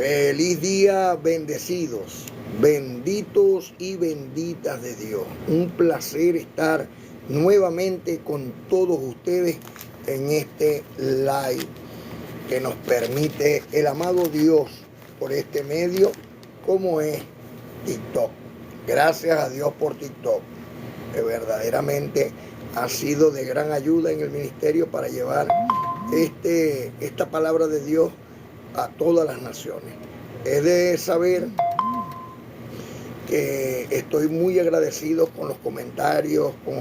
Feliz día, bendecidos, benditos y benditas de Dios. Un placer estar nuevamente con todos ustedes en este live que nos permite el amado Dios por este medio, como es TikTok. Gracias a Dios por TikTok, que verdaderamente ha sido de gran ayuda en el ministerio para llevar esta palabra de Dios a todas las naciones. He de saber que estoy muy agradecido con los comentarios, con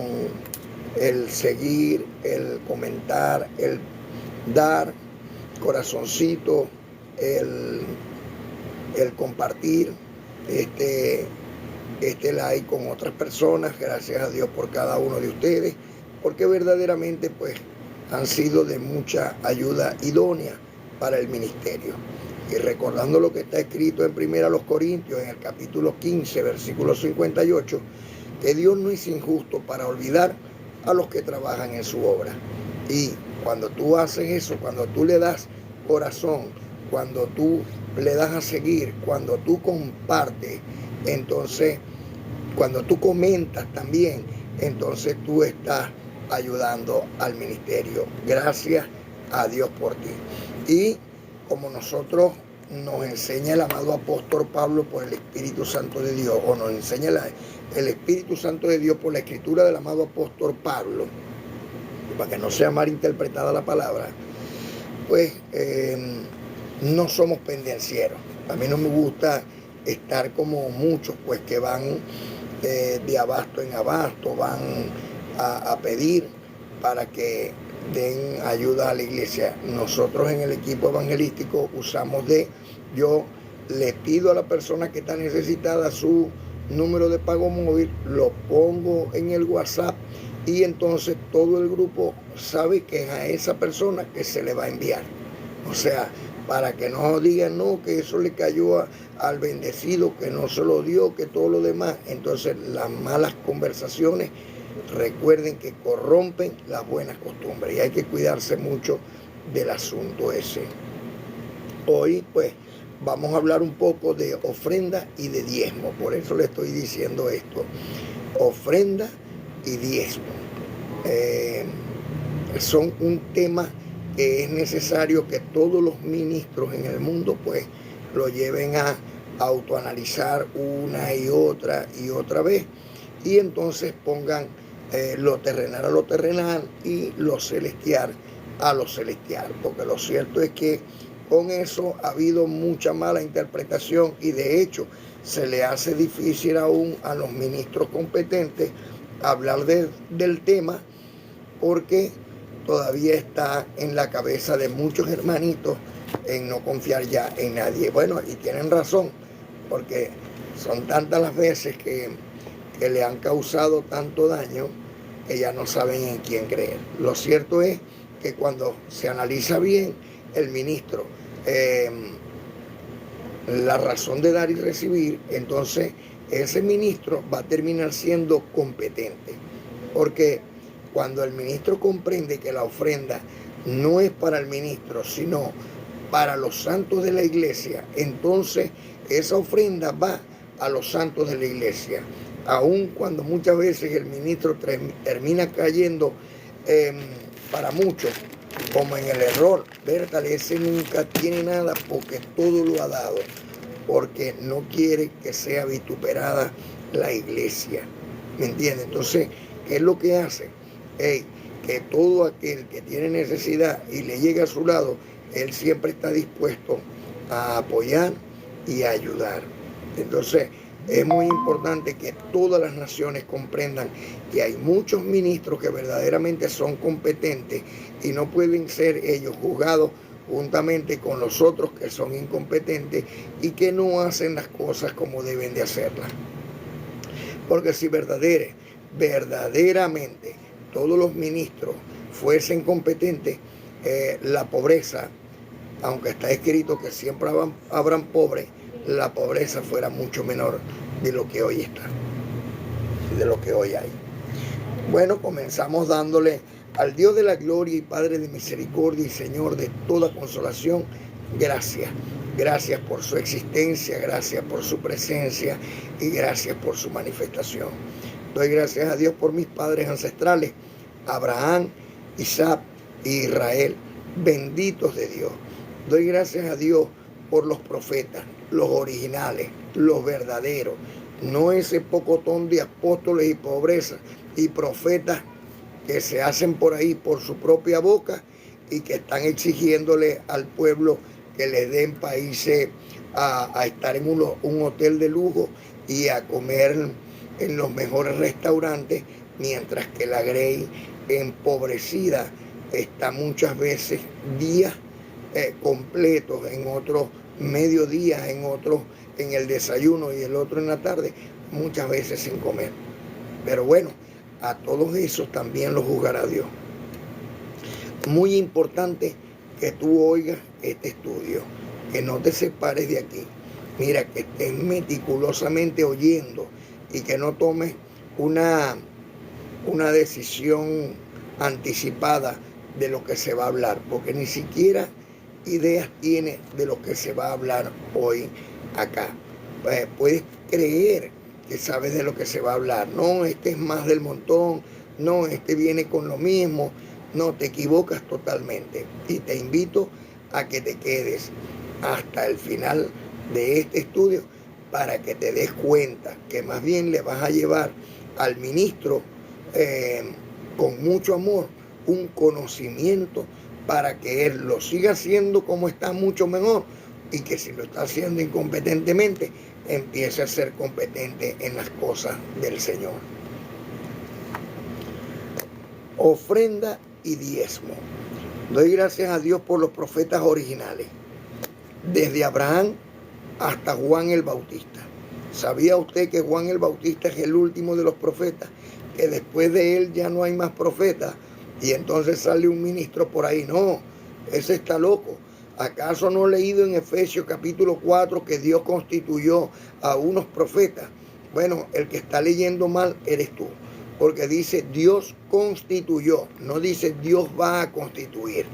el seguir, el comentar, el dar corazoncito, el compartir este like con otras personas. Gracias a Dios por cada uno de ustedes, porque verdaderamente pues han sido de mucha ayuda idónea para el ministerio. Y recordando lo que está escrito en 1 Corintios, en el capítulo 15, versículo 58, que Dios no es injusto para olvidar a los que trabajan en su obra. Y cuando tú haces eso, cuando tú le das corazón, cuando tú le das a seguir, cuando tú compartes, entonces, cuando tú comentas también, entonces tú estás ayudando al ministerio. Gracias a Dios por ti. Y como nosotros nos enseña el amado apóstol Pablo por el Espíritu Santo de Dios, o nos enseña el Espíritu Santo de Dios por la escritura del amado apóstol Pablo, para que no sea mal interpretada la palabra, pues no somos pendencieros. A mí no me gusta estar como muchos, pues que van de abasto en abasto, van a pedir para que den ayuda a la iglesia. Nosotros en el equipo evangelístico usamos yo le pido a la persona que está necesitada su número de pago móvil, lo pongo en el WhatsApp y entonces todo el grupo sabe que es a esa persona que se le va a enviar. O sea, para que no digan no, que eso le cayó al bendecido, que no se lo dio, que todo lo demás. Entonces las malas conversaciones, recuerden que corrompen las buenas costumbres y hay que cuidarse mucho del asunto ese. Hoy pues vamos a hablar un poco de ofrenda y de diezmo, por eso le estoy diciendo esto, ofrenda y diezmo. Son un tema que es necesario que todos los ministros en el mundo pues lo lleven a autoanalizar una y otra vez, y entonces pongan lo terrenal a lo terrenal y lo celestial a lo celestial, porque lo cierto es que con eso ha habido mucha mala interpretación y de hecho se le hace difícil aún a los ministros competentes hablar del tema, porque todavía está en la cabeza de muchos hermanitos en no confiar ya en nadie. Bueno, y tienen razón, porque son tantas las veces que le han causado tanto daño que ya no saben en quién creer. Lo cierto es que cuando se analiza bien el ministro, la razón de dar y recibir, entonces ese ministro va a terminar siendo competente, porque cuando el ministro comprende que la ofrenda no es para el ministro, sino para los santos de la iglesia, entonces esa ofrenda va a los santos de la iglesia. Aun cuando muchas veces el ministro termina cayendo para muchos, como en el error, Bertale, ese nunca tiene nada porque todo lo ha dado, porque no quiere que sea vituperada la iglesia. ¿Me entiende? Entonces, ¿qué es lo que hace? Que todo aquel que tiene necesidad y le llega a su lado, él siempre está dispuesto a apoyar y a ayudar. Entonces, es muy importante que todas las naciones comprendan que hay muchos ministros que verdaderamente son competentes y no pueden ser ellos juzgados juntamente con los otros que son incompetentes y que no hacen las cosas como deben de hacerlas. Porque si verdaderamente todos los ministros fuesen competentes, la pobreza, aunque está escrito que siempre habrán pobres, la pobreza fuera mucho menor de lo que hoy está, de lo que hoy hay. Bueno, comenzamos dándole Al Dios de la gloria y Padre de misericordia y Señor de toda consolación, gracias. Gracias por su existencia, gracias por su presencia y gracias por su manifestación. Doy gracias a Dios por mis padres ancestrales, Abraham, Isaac e Israel, benditos de Dios. Doy gracias a Dios por los profetas, los originales, los verdaderos, no ese pocotón de apóstoles y pobreza y profetas que se hacen por ahí por su propia boca y que están exigiéndole al pueblo que les den países a estar en un hotel de lujo y a comer en los mejores restaurantes, mientras que la Grey empobrecida está muchas veces días completos, en otros mediodías, en otros en el desayuno y el otro en la tarde, muchas veces sin comer. Pero bueno, a todos esos también los juzgará Dios. Muy importante que tú oigas este estudio, que no te separes de aquí. Mira, que estés meticulosamente oyendo y que no tomes una decisión anticipada de lo que se va a hablar, porque ni siquiera ideas tienes de lo que se va a hablar hoy acá. Puedes creer que sabes de lo que se va a hablar. No, este es más del montón. No, este viene con lo mismo. No, te equivocas totalmente. Y te invito a que te quedes hasta el final de este estudio para que te des cuenta que más bien le vas a llevar al ministro con mucho amor un conocimiento para que él lo siga haciendo como está, mucho mejor, y que si lo está haciendo incompetentemente, empiece a ser competente en las cosas del Señor. Ofrenda y diezmo. Doy gracias a Dios por los profetas originales, desde Abraham hasta Juan el Bautista. ¿Sabía usted que Juan el Bautista es el último de los profetas? Que después de él ya no hay más profetas. Y entonces sale un ministro por ahí. No, ese está loco. ¿Acaso no he leído en Efesios capítulo 4 que Dios constituyó a unos profetas? Bueno, el que está leyendo mal eres tú. Porque dice Dios constituyó, no dice Dios va a constituir.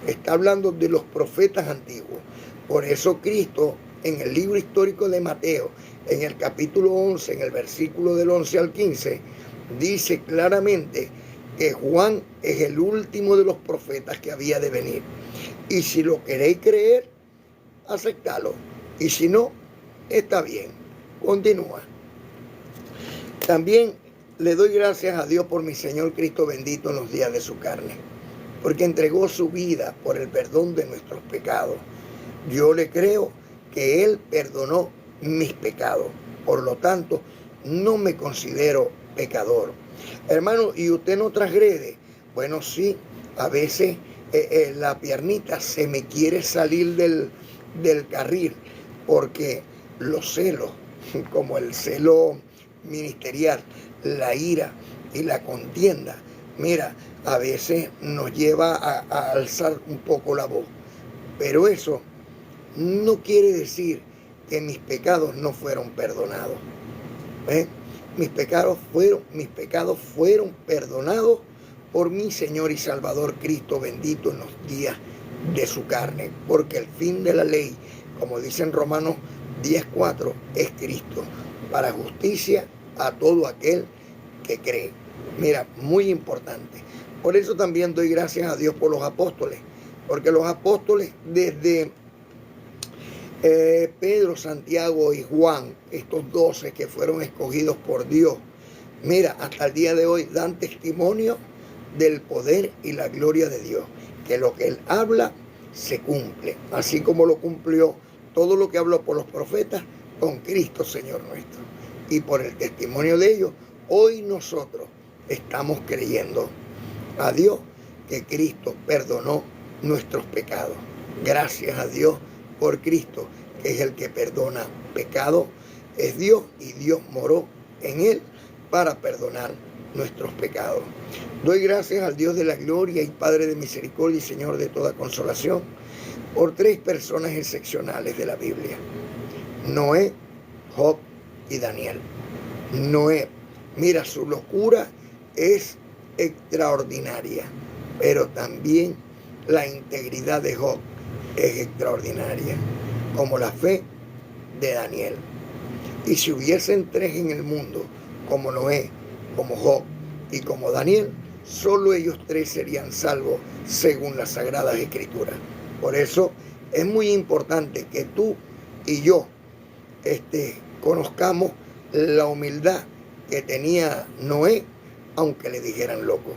Está hablando de los profetas antiguos. Por eso Cristo, en el libro histórico de Mateo, en el capítulo 11, en el versículo del 11 al 15, dice claramente que Juan es el último de los profetas que había de venir. Y si lo queréis creer, aceptalo. Y si no, está bien. Continúa. También le doy gracias a Dios por mi Señor Cristo bendito en los días de su carne, porque entregó su vida por el perdón de nuestros pecados. Yo le creo que Él perdonó mis pecados. Por lo tanto, no me considero pecador. Hermano, ¿y usted no transgrede? Bueno, sí, a veces la piernita se me quiere salir del carril, porque los celos, como el celo ministerial, la ira y la contienda, mira, a veces nos lleva a alzar un poco la voz. Pero eso no quiere decir que mis pecados no fueron perdonados. Mis pecados fueron perdonados por mi Señor y Salvador Cristo bendito en los días de su carne, porque el fin de la ley, como dice en Romanos 10:4, es Cristo, para justicia a todo aquel que cree. Mira, muy importante. Por eso también doy gracias a Dios por los apóstoles, porque los apóstoles desde Pedro, Santiago y Juan, estos 12 que fueron escogidos por Dios, mira, hasta el día de hoy dan testimonio del poder y la gloria de Dios, que lo que Él habla se cumple, así como lo cumplió todo lo que habló por los profetas con Cristo Señor nuestro. Y por el testimonio de ellos, hoy nosotros estamos creyendo a Dios que Cristo perdonó nuestros pecados. Gracias a Dios por Cristo, que es el que perdona pecado, es Dios y Dios moró en Él para perdonar nuestros pecados. Doy gracias al Dios de la gloria y Padre de misericordia y Señor de toda consolación por 3 personas excepcionales de la Biblia: Noé, Job y Daniel. Noé, mira, su locura es extraordinaria, pero también la integridad de Job es extraordinaria, como la fe de Daniel. Y si hubiesen tres en el mundo, como Noé, como Job y como Daniel, solo ellos tres serían salvos según las Sagradas Escrituras. Por eso es muy importante que tú y yo conozcamos la humildad que tenía Noé, aunque le dijeran loco.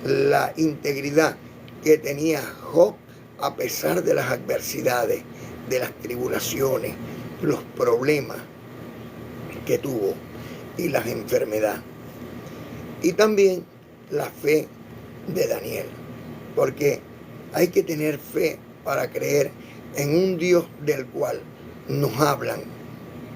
La integridad que tenía Job, a pesar de las adversidades, de las tribulaciones, los problemas que tuvo y las enfermedades. Y también la fe de Daniel, porque hay que tener fe para creer en un Dios del cual nos hablan,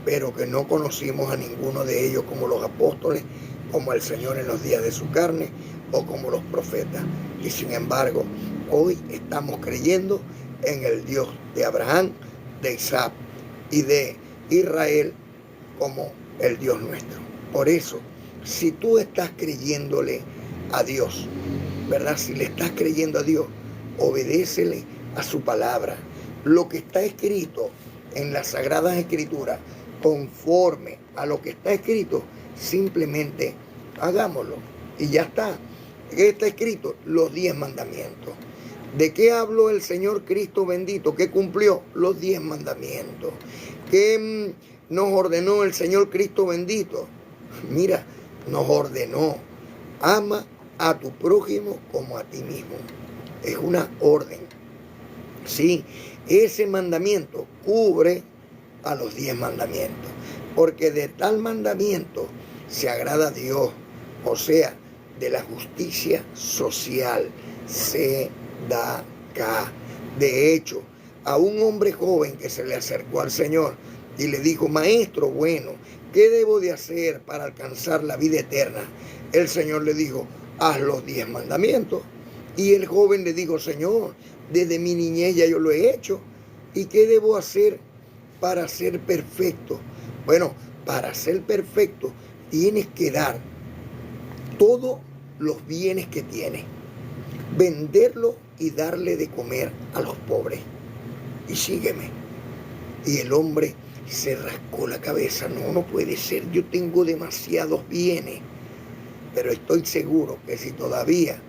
pero que no conocimos a ninguno de ellos, como los apóstoles, como el Señor en los días de su carne, o como los profetas. Y sin embargo, hoy estamos creyendo en el Dios de Abraham, de Isaac y de Israel como el Dios nuestro. Por eso, si tú estás creyéndole a Dios, ¿verdad? Si le estás creyendo a Dios, obedécele a su palabra. Lo que está escrito en las Sagradas Escrituras, conforme a lo que está escrito, simplemente hagámoslo y ya está. ¿Qué está escrito? Los 10 mandamientos. ¿De qué habló el Señor Cristo bendito? ¿Qué cumplió? Los 10 mandamientos. ¿Qué nos ordenó el Señor Cristo bendito? Mira, nos ordenó: ama a tu prójimo como a ti mismo. Es una orden. Sí, ese mandamiento cubre a los 10 mandamientos, porque de tal mandamiento se agrada a Dios, o sea, de la justicia social se da acá. De hecho, a un hombre joven que se le acercó al Señor y le dijo: maestro bueno, ¿qué debo de hacer para alcanzar la vida eterna? El Señor le dijo: haz los 10 mandamientos. Y el joven le dijo: Señor, desde mi niñez ya yo lo he hecho. ¿Y qué debo hacer para ser perfecto? Bueno, para ser perfecto tienes que dar todos los bienes que tienes, venderlo y darle de comer a los pobres. Y sígueme. Y el hombre se rascó la cabeza: no puede ser, yo tengo demasiados bienes. Pero estoy seguro que si todavía,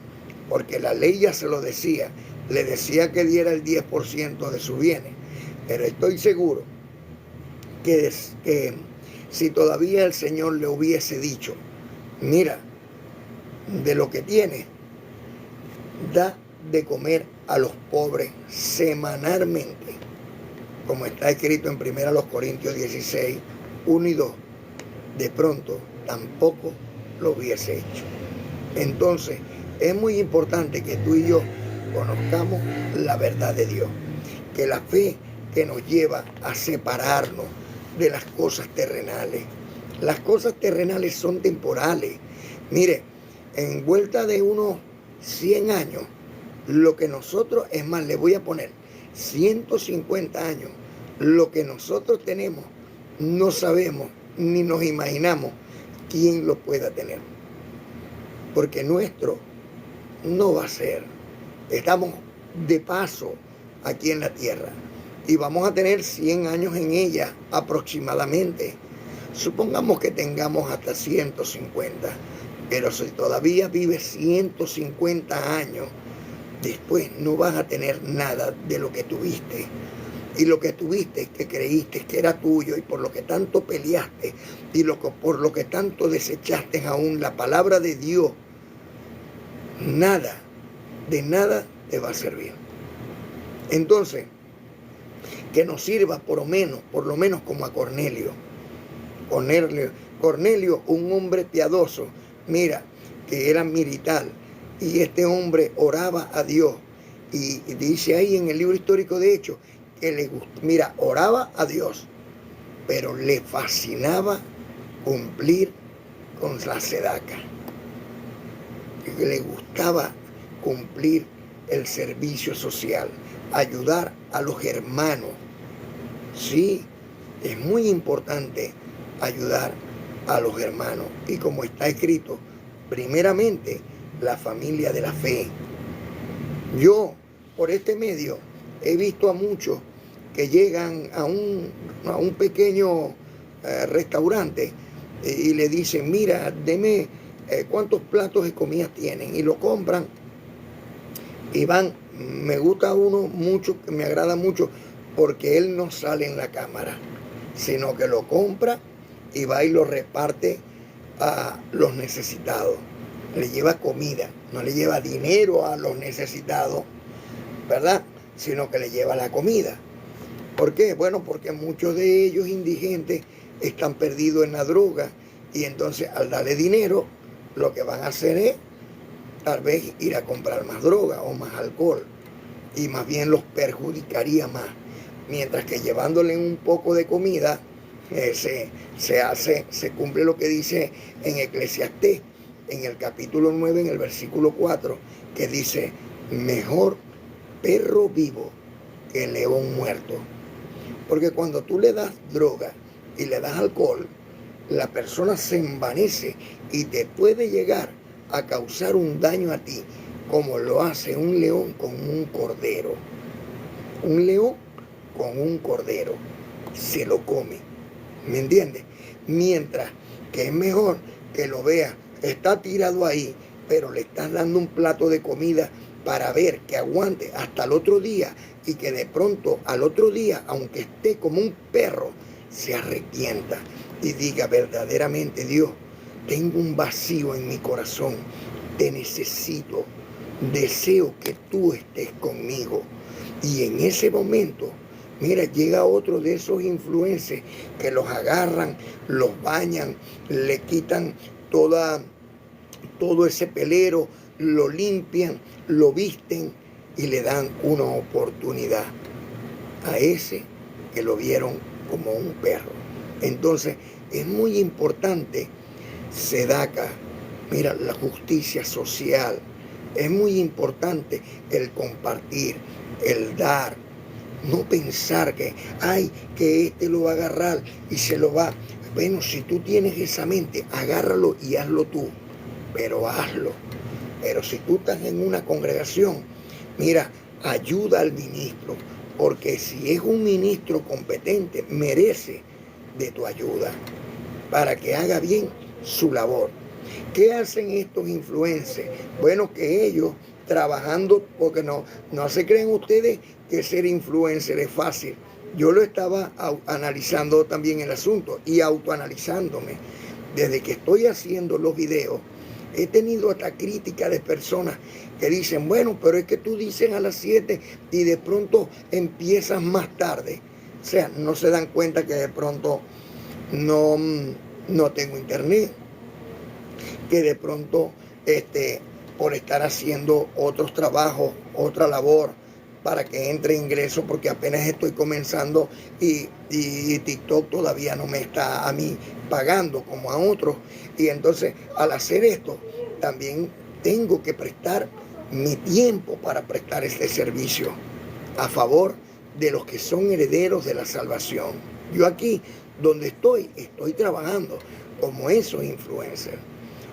porque la ley ya se lo decía, le decía que diera el 10% de sus bienes, pero estoy seguro que si todavía el Señor le hubiese dicho: mira, de lo que tienes, da de comer a los pobres semanalmente, como está escrito en 1 Corintios 16, 1 y 2, de pronto tampoco lo hubiese hecho. Entonces, es muy importante que tú y yo conozcamos la verdad de Dios, que la fe que nos lleva a separarnos de las cosas terrenales. Las cosas terrenales son temporales. Mire, en vuelta de unos 100 años, lo que nosotros, es más, le voy a poner 150 años, lo que nosotros tenemos, no sabemos ni nos imaginamos quién lo pueda tener. Porque nuestro no va a ser. Estamos de paso aquí en la tierra y vamos a tener 100 años en ella aproximadamente. Supongamos que tengamos hasta 150, pero si todavía vives 150 años, después no vas a tener nada de lo que tuviste. Y lo que tuviste, que creíste que era tuyo y por lo que tanto peleaste y por lo que tanto desechaste aún la palabra de Dios, nada, de nada te va a servir. Entonces, que nos sirva por lo menos como a Cornelio. Cornelio, un hombre piadoso, mira, que era militar, y este hombre oraba a Dios. Y dice ahí en el libro histórico de Hechos que oraba a Dios, pero le fascinaba cumplir con la sedaca. Que le gustaba cumplir el servicio social, ayudar a los hermanos. Sí, es muy importante ayudar a los hermanos. Y como está escrito, primeramente, la familia de la fe. Yo, por este medio, he visto a muchos que llegan a un pequeño restaurante y le dicen, mira, deme cuántos platos de comida tienen, y lo compran y van. Me gusta uno mucho, que me agrada mucho, porque él no sale en la cámara, sino que lo compra y va y lo reparte a los necesitados. Le lleva comida, no le lleva dinero a los necesitados, ¿verdad? Sino que le lleva la comida. ¿Por qué? Bueno, porque muchos de ellos indigentes están perdidos en la droga, y entonces al darle dinero, lo que van a hacer es tal vez ir a comprar más droga o más alcohol, y más bien los perjudicaría más. Mientras que llevándole un poco de comida, se cumple lo que dice en Eclesiastés, en el capítulo 9, en el versículo 4, que dice, mejor perro vivo que león muerto. Porque cuando tú le das droga y le das alcohol, la persona se envanece y te puede llegar a causar un daño a ti, como lo hace un león con un cordero. Un león con un cordero se lo come, ¿me entiendes? Mientras que es mejor que lo veas, está tirado ahí, pero le estás dando un plato de comida para ver que aguante hasta el otro día, y que de pronto al otro día, aunque esté como un perro, se arrepienta y diga, verdaderamente, Dios, tengo un vacío en mi corazón, te necesito, deseo que tú estés conmigo. Y en ese momento, mira, llega otro de esos influencers que los agarran, los bañan, le quitan todo ese pelero, lo limpian, lo visten y le dan una oportunidad a ese que lo vieron como un perro. Entonces, es muy importante, Sedaka, mira, la justicia social. Es muy importante el compartir, el dar. No pensar que este lo va a agarrar y se lo va. Bueno, si tú tienes esa mente, agárralo y hazlo tú, pero hazlo. Pero si tú estás en una congregación, mira, ayuda al ministro, porque si es un ministro competente, merece de tu ayuda para que haga bien su labor. ¿Qué hacen estos influencers? Bueno, que ellos trabajando, porque no se creen ustedes que ser influencer es fácil. Yo lo estaba analizando también el asunto y autoanalizándome. Desde que estoy haciendo los videos, he tenido hasta crítica de personas que dicen, bueno, pero es que tú dices a las 7 y de pronto empiezas más tarde. O sea, no se dan cuenta que de pronto no tengo internet, que de pronto por estar haciendo otros trabajos, otra labor, para que entre ingresos, porque apenas estoy comenzando y TikTok todavía no me está a mí pagando como a otros. Y entonces al hacer esto también tengo que prestar mi tiempo para prestar este servicio a favor de los que son herederos de la salvación. Yo aquí donde estoy trabajando como esos influencers,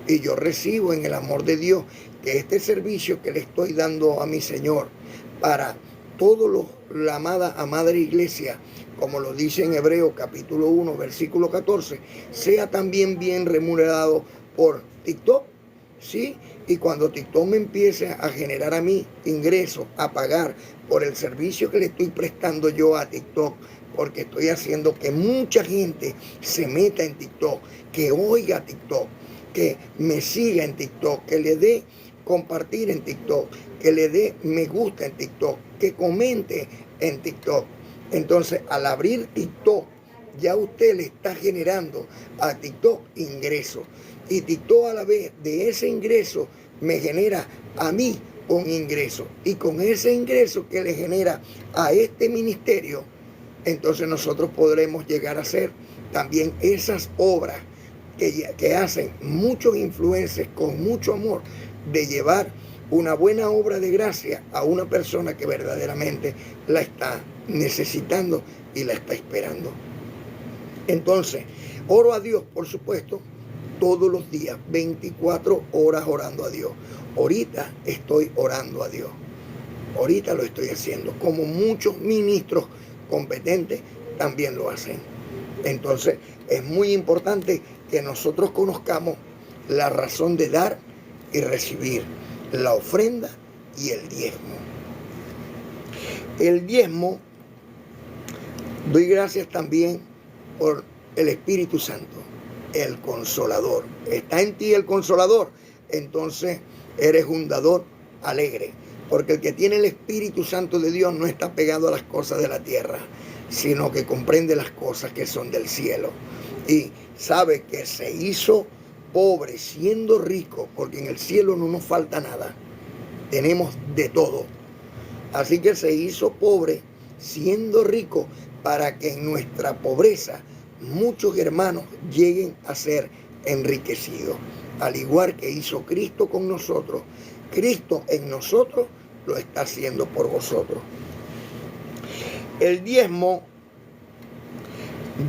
y yo recibo en el amor de Dios que este servicio que le estoy dando a mi Señor para todos la amada iglesia, como lo dice en Hebreos capítulo 1, versículo 14, sea también bien remunerado por TikTok, ¿sí? Y cuando TikTok me empiece a generar a mí ingresos, a pagar por el servicio que le estoy prestando yo a TikTok, porque estoy haciendo que mucha gente se meta en TikTok, que oiga TikTok, que me siga en TikTok, que le dé compartir en TikTok, que le dé me gusta en TikTok, que comente en TikTok. Entonces, al abrir TikTok, ya usted le está generando a TikTok ingresos. Y TikTok a la vez de ese ingreso me genera a mí un ingreso. Y con ese ingreso que le genera a este ministerio, entonces nosotros podremos llegar a hacer también esas obras que hacen muchos influencers con mucho amor, de llevar una buena obra de gracia a una persona que verdaderamente la está necesitando y la está esperando. Entonces, oro a Dios, por supuesto, todos los días, 24 horas orando a Dios. ahorita estoy orando a Dios. Ahorita lo estoy haciendo, como muchos ministros competentes también lo hacen. Entonces, es muy importante que nosotros conozcamos la razón de dar y recibir la ofrenda y el diezmo. El diezmo, doy gracias también por el Espíritu Santo, el Consolador. Está en ti el Consolador, entonces eres un dador alegre, porque el que tiene el Espíritu Santo de Dios no está pegado a las cosas de la tierra, sino que comprende las cosas que son del cielo. Y sabe que se hizo pobre siendo rico, porque en el cielo no nos falta nada. Tenemos de todo. Así que se hizo pobre siendo rico para que en nuestra pobreza muchos hermanos lleguen a ser enriquecidos. Al igual que hizo Cristo con nosotros, Cristo en nosotros lo está haciendo por vosotros. El diezmo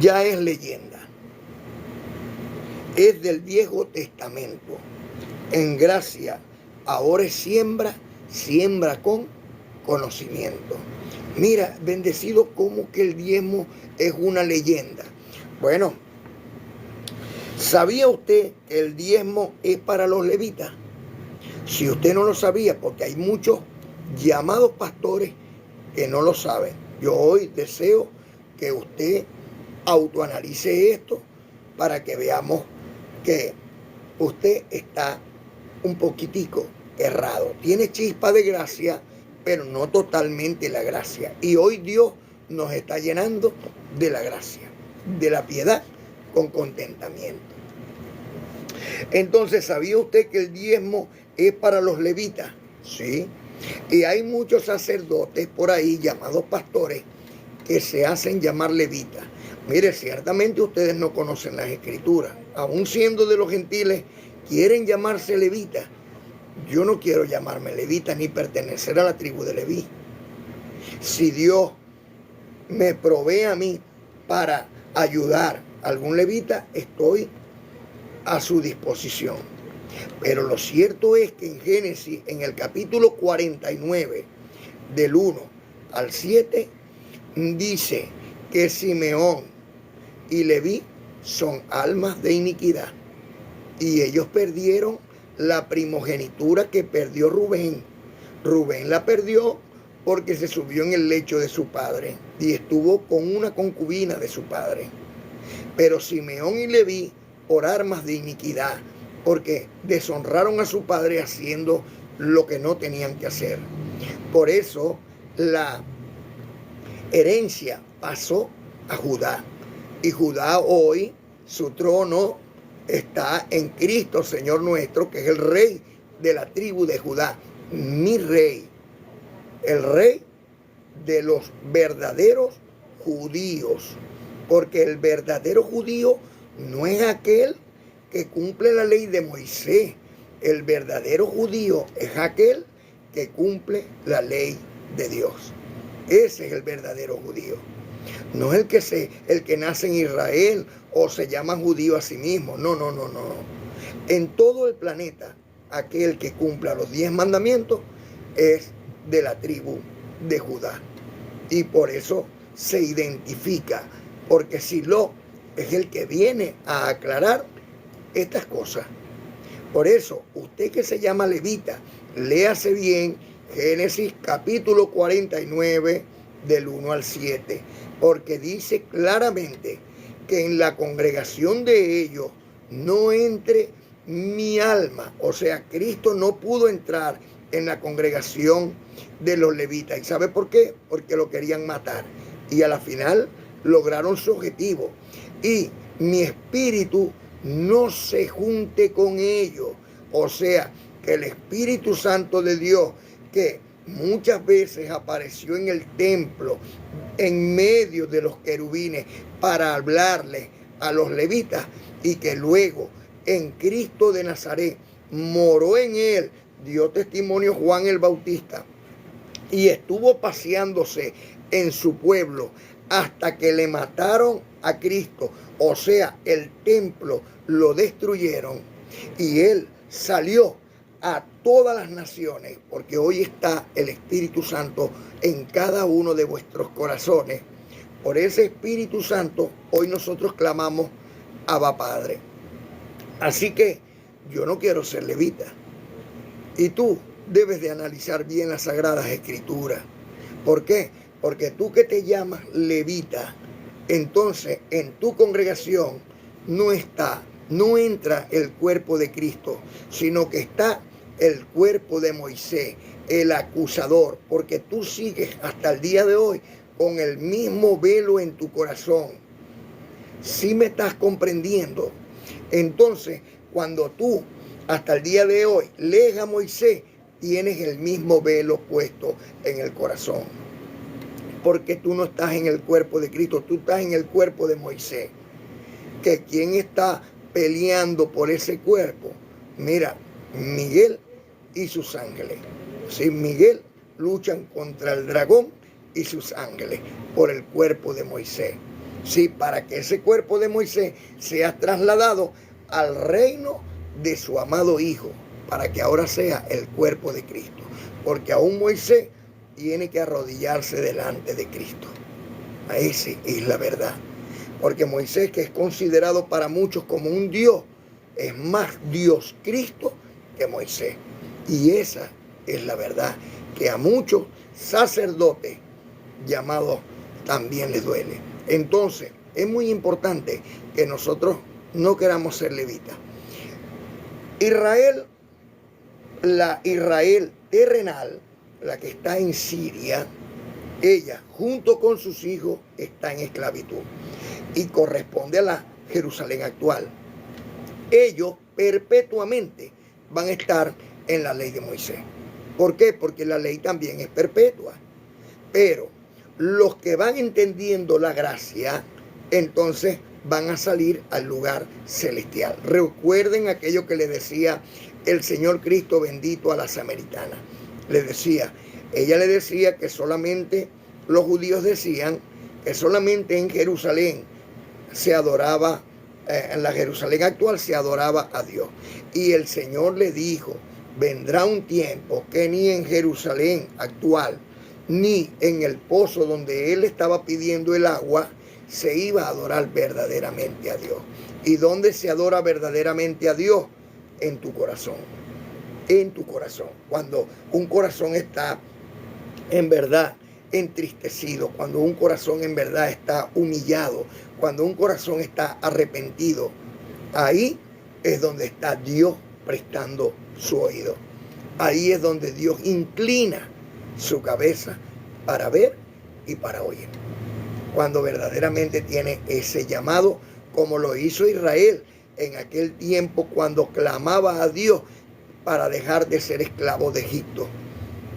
ya es leyenda. Es del Viejo Testamento. En gracia, ahora es siembra con conocimiento. Mira, bendecido, como que el diezmo es una leyenda. Bueno, ¿sabía usted que el diezmo es para los levitas? Si usted no lo sabía, porque hay muchos llamados pastores que no lo saben, yo hoy deseo que usted autoanalice esto para que veamos que usted está un poquitico errado. Tiene chispa de gracia, pero no totalmente la gracia. Y hoy Dios nos está llenando de la gracia, de la piedad con contentamiento. Entonces, ¿sabía usted que el diezmo es para los levitas? Sí. Y hay muchos sacerdotes por ahí llamados pastores que se hacen llamar levitas. Mire, ciertamente ustedes no conocen las escrituras. Aún siendo de los gentiles, quieren llamarse levitas. Yo no quiero llamarme levita ni pertenecer a la tribu de Leví. Si Dios me provee a mí para ayudar a algún levita, estoy a su disposición. Pero lo cierto es que en Génesis, en el capítulo 49, del 1 al 7, dice que Simeón y Leví son almas de iniquidad. Y ellos perdieron la primogenitura que perdió Rubén. Rubén la perdió porque se subió en el lecho de su padre y estuvo con una concubina de su padre. Pero Simeón y Leví por armas de iniquidad, porque deshonraron a su padre haciendo lo que no tenían que hacer. Por eso la herencia pasó a Judá. Y Judá hoy, su trono está en Cristo, Señor nuestro, que es el rey de la tribu de Judá. Mi rey, el rey de los verdaderos judíos. Porque el verdadero judío no es aquel que cumple la ley de Moisés. El verdadero judío es aquel que cumple la ley de Dios. Ese es el verdadero judío. No es el que nace en Israel o se llama judío a sí mismo. No. En todo el planeta, aquel que cumpla los 10 mandamientos es de la tribu de Judá. Y por eso se identifica, porque Silo es el que viene a aclarar estas cosas. Por eso, usted que se llama levita, léase bien Génesis capítulo 49 del 1 al 7, porque dice claramente que en la congregación de ellos no entre mi alma. O sea, Cristo no pudo entrar en la congregación de los levitas. ¿Y sabe por qué? Porque lo querían matar. Y a la final lograron su objetivo. Y mi espíritu no se junte con ellos. O sea, que el Espíritu Santo de Dios, que muchas veces apareció en el templo, en medio de los querubines, para hablarle a los levitas, y que luego en Cristo de Nazaret moró en él, dio testimonio Juan el Bautista, y estuvo paseándose en su pueblo hasta que le mataron a Cristo. O sea, el templo lo destruyeron y él salió a todas las naciones, porque hoy está el Espíritu Santo en cada uno de vuestros corazones. Por ese Espíritu Santo, hoy nosotros clamamos Abba Padre. Así que yo no quiero ser levita. Y tú debes de analizar bien las Sagradas Escrituras. ¿Por qué? Porque tú que te llamas levita, entonces en tu congregación no entra el cuerpo de Cristo, sino que está el cuerpo de Moisés, el acusador, porque tú sigues hasta el día de hoy con el mismo velo en tu corazón. ¿Sí me estás comprendiendo? Entonces, cuando tú hasta el día de hoy lees a Moisés, tienes el mismo velo puesto en el corazón. Porque tú no estás en el cuerpo de Cristo, tú estás en el cuerpo de Moisés. Que ¿quién está peleando por ese cuerpo? Mira, Miguel y sus ángeles. Sí, Miguel luchan contra el dragón y sus ángeles por el cuerpo de Moisés. Sí, para que ese cuerpo de Moisés sea trasladado al reino de su amado Hijo, para que ahora sea el cuerpo de Cristo. Porque aún Moisés tiene que arrodillarse delante de Cristo. Esa es la verdad. Porque Moisés, que es considerado para muchos como un Dios, es más Dios Cristo que Moisés. Y esa es la verdad, que a muchos sacerdotes llamados también les duele. Entonces, es muy importante que nosotros no queramos ser levitas. Israel, la Israel terrenal, la que está en Siria, ella junto con sus hijos está en esclavitud y corresponde a la Jerusalén actual. Ellos perpetuamente van a estar en la ley de Moisés. ¿Por qué? Porque la ley también es perpetua. Pero los que van entendiendo la gracia, entonces van a salir al lugar celestial. Recuerden aquello que le decía el Señor Cristo bendito a la samaritana. Ella le decía que solamente los judíos decían que solamente en Jerusalén se adoraba, en la Jerusalén actual se adoraba a Dios. Y el Señor le dijo, vendrá un tiempo que ni en Jerusalén actual, ni en el pozo donde él estaba pidiendo el agua, se iba a adorar verdaderamente a Dios. ¿Y dónde se adora verdaderamente a Dios? En tu corazón. En tu corazón. Cuando un corazón está en verdad entristecido, cuando un corazón en verdad está humillado, cuando un corazón está arrepentido, ahí es donde está Dios prestando su oído. Ahí es donde Dios inclina su cabeza para ver y para oír. Cuando verdaderamente tiene ese llamado, como lo hizo Israel en aquel tiempo cuando clamaba a Dios para dejar de ser esclavo de Egipto.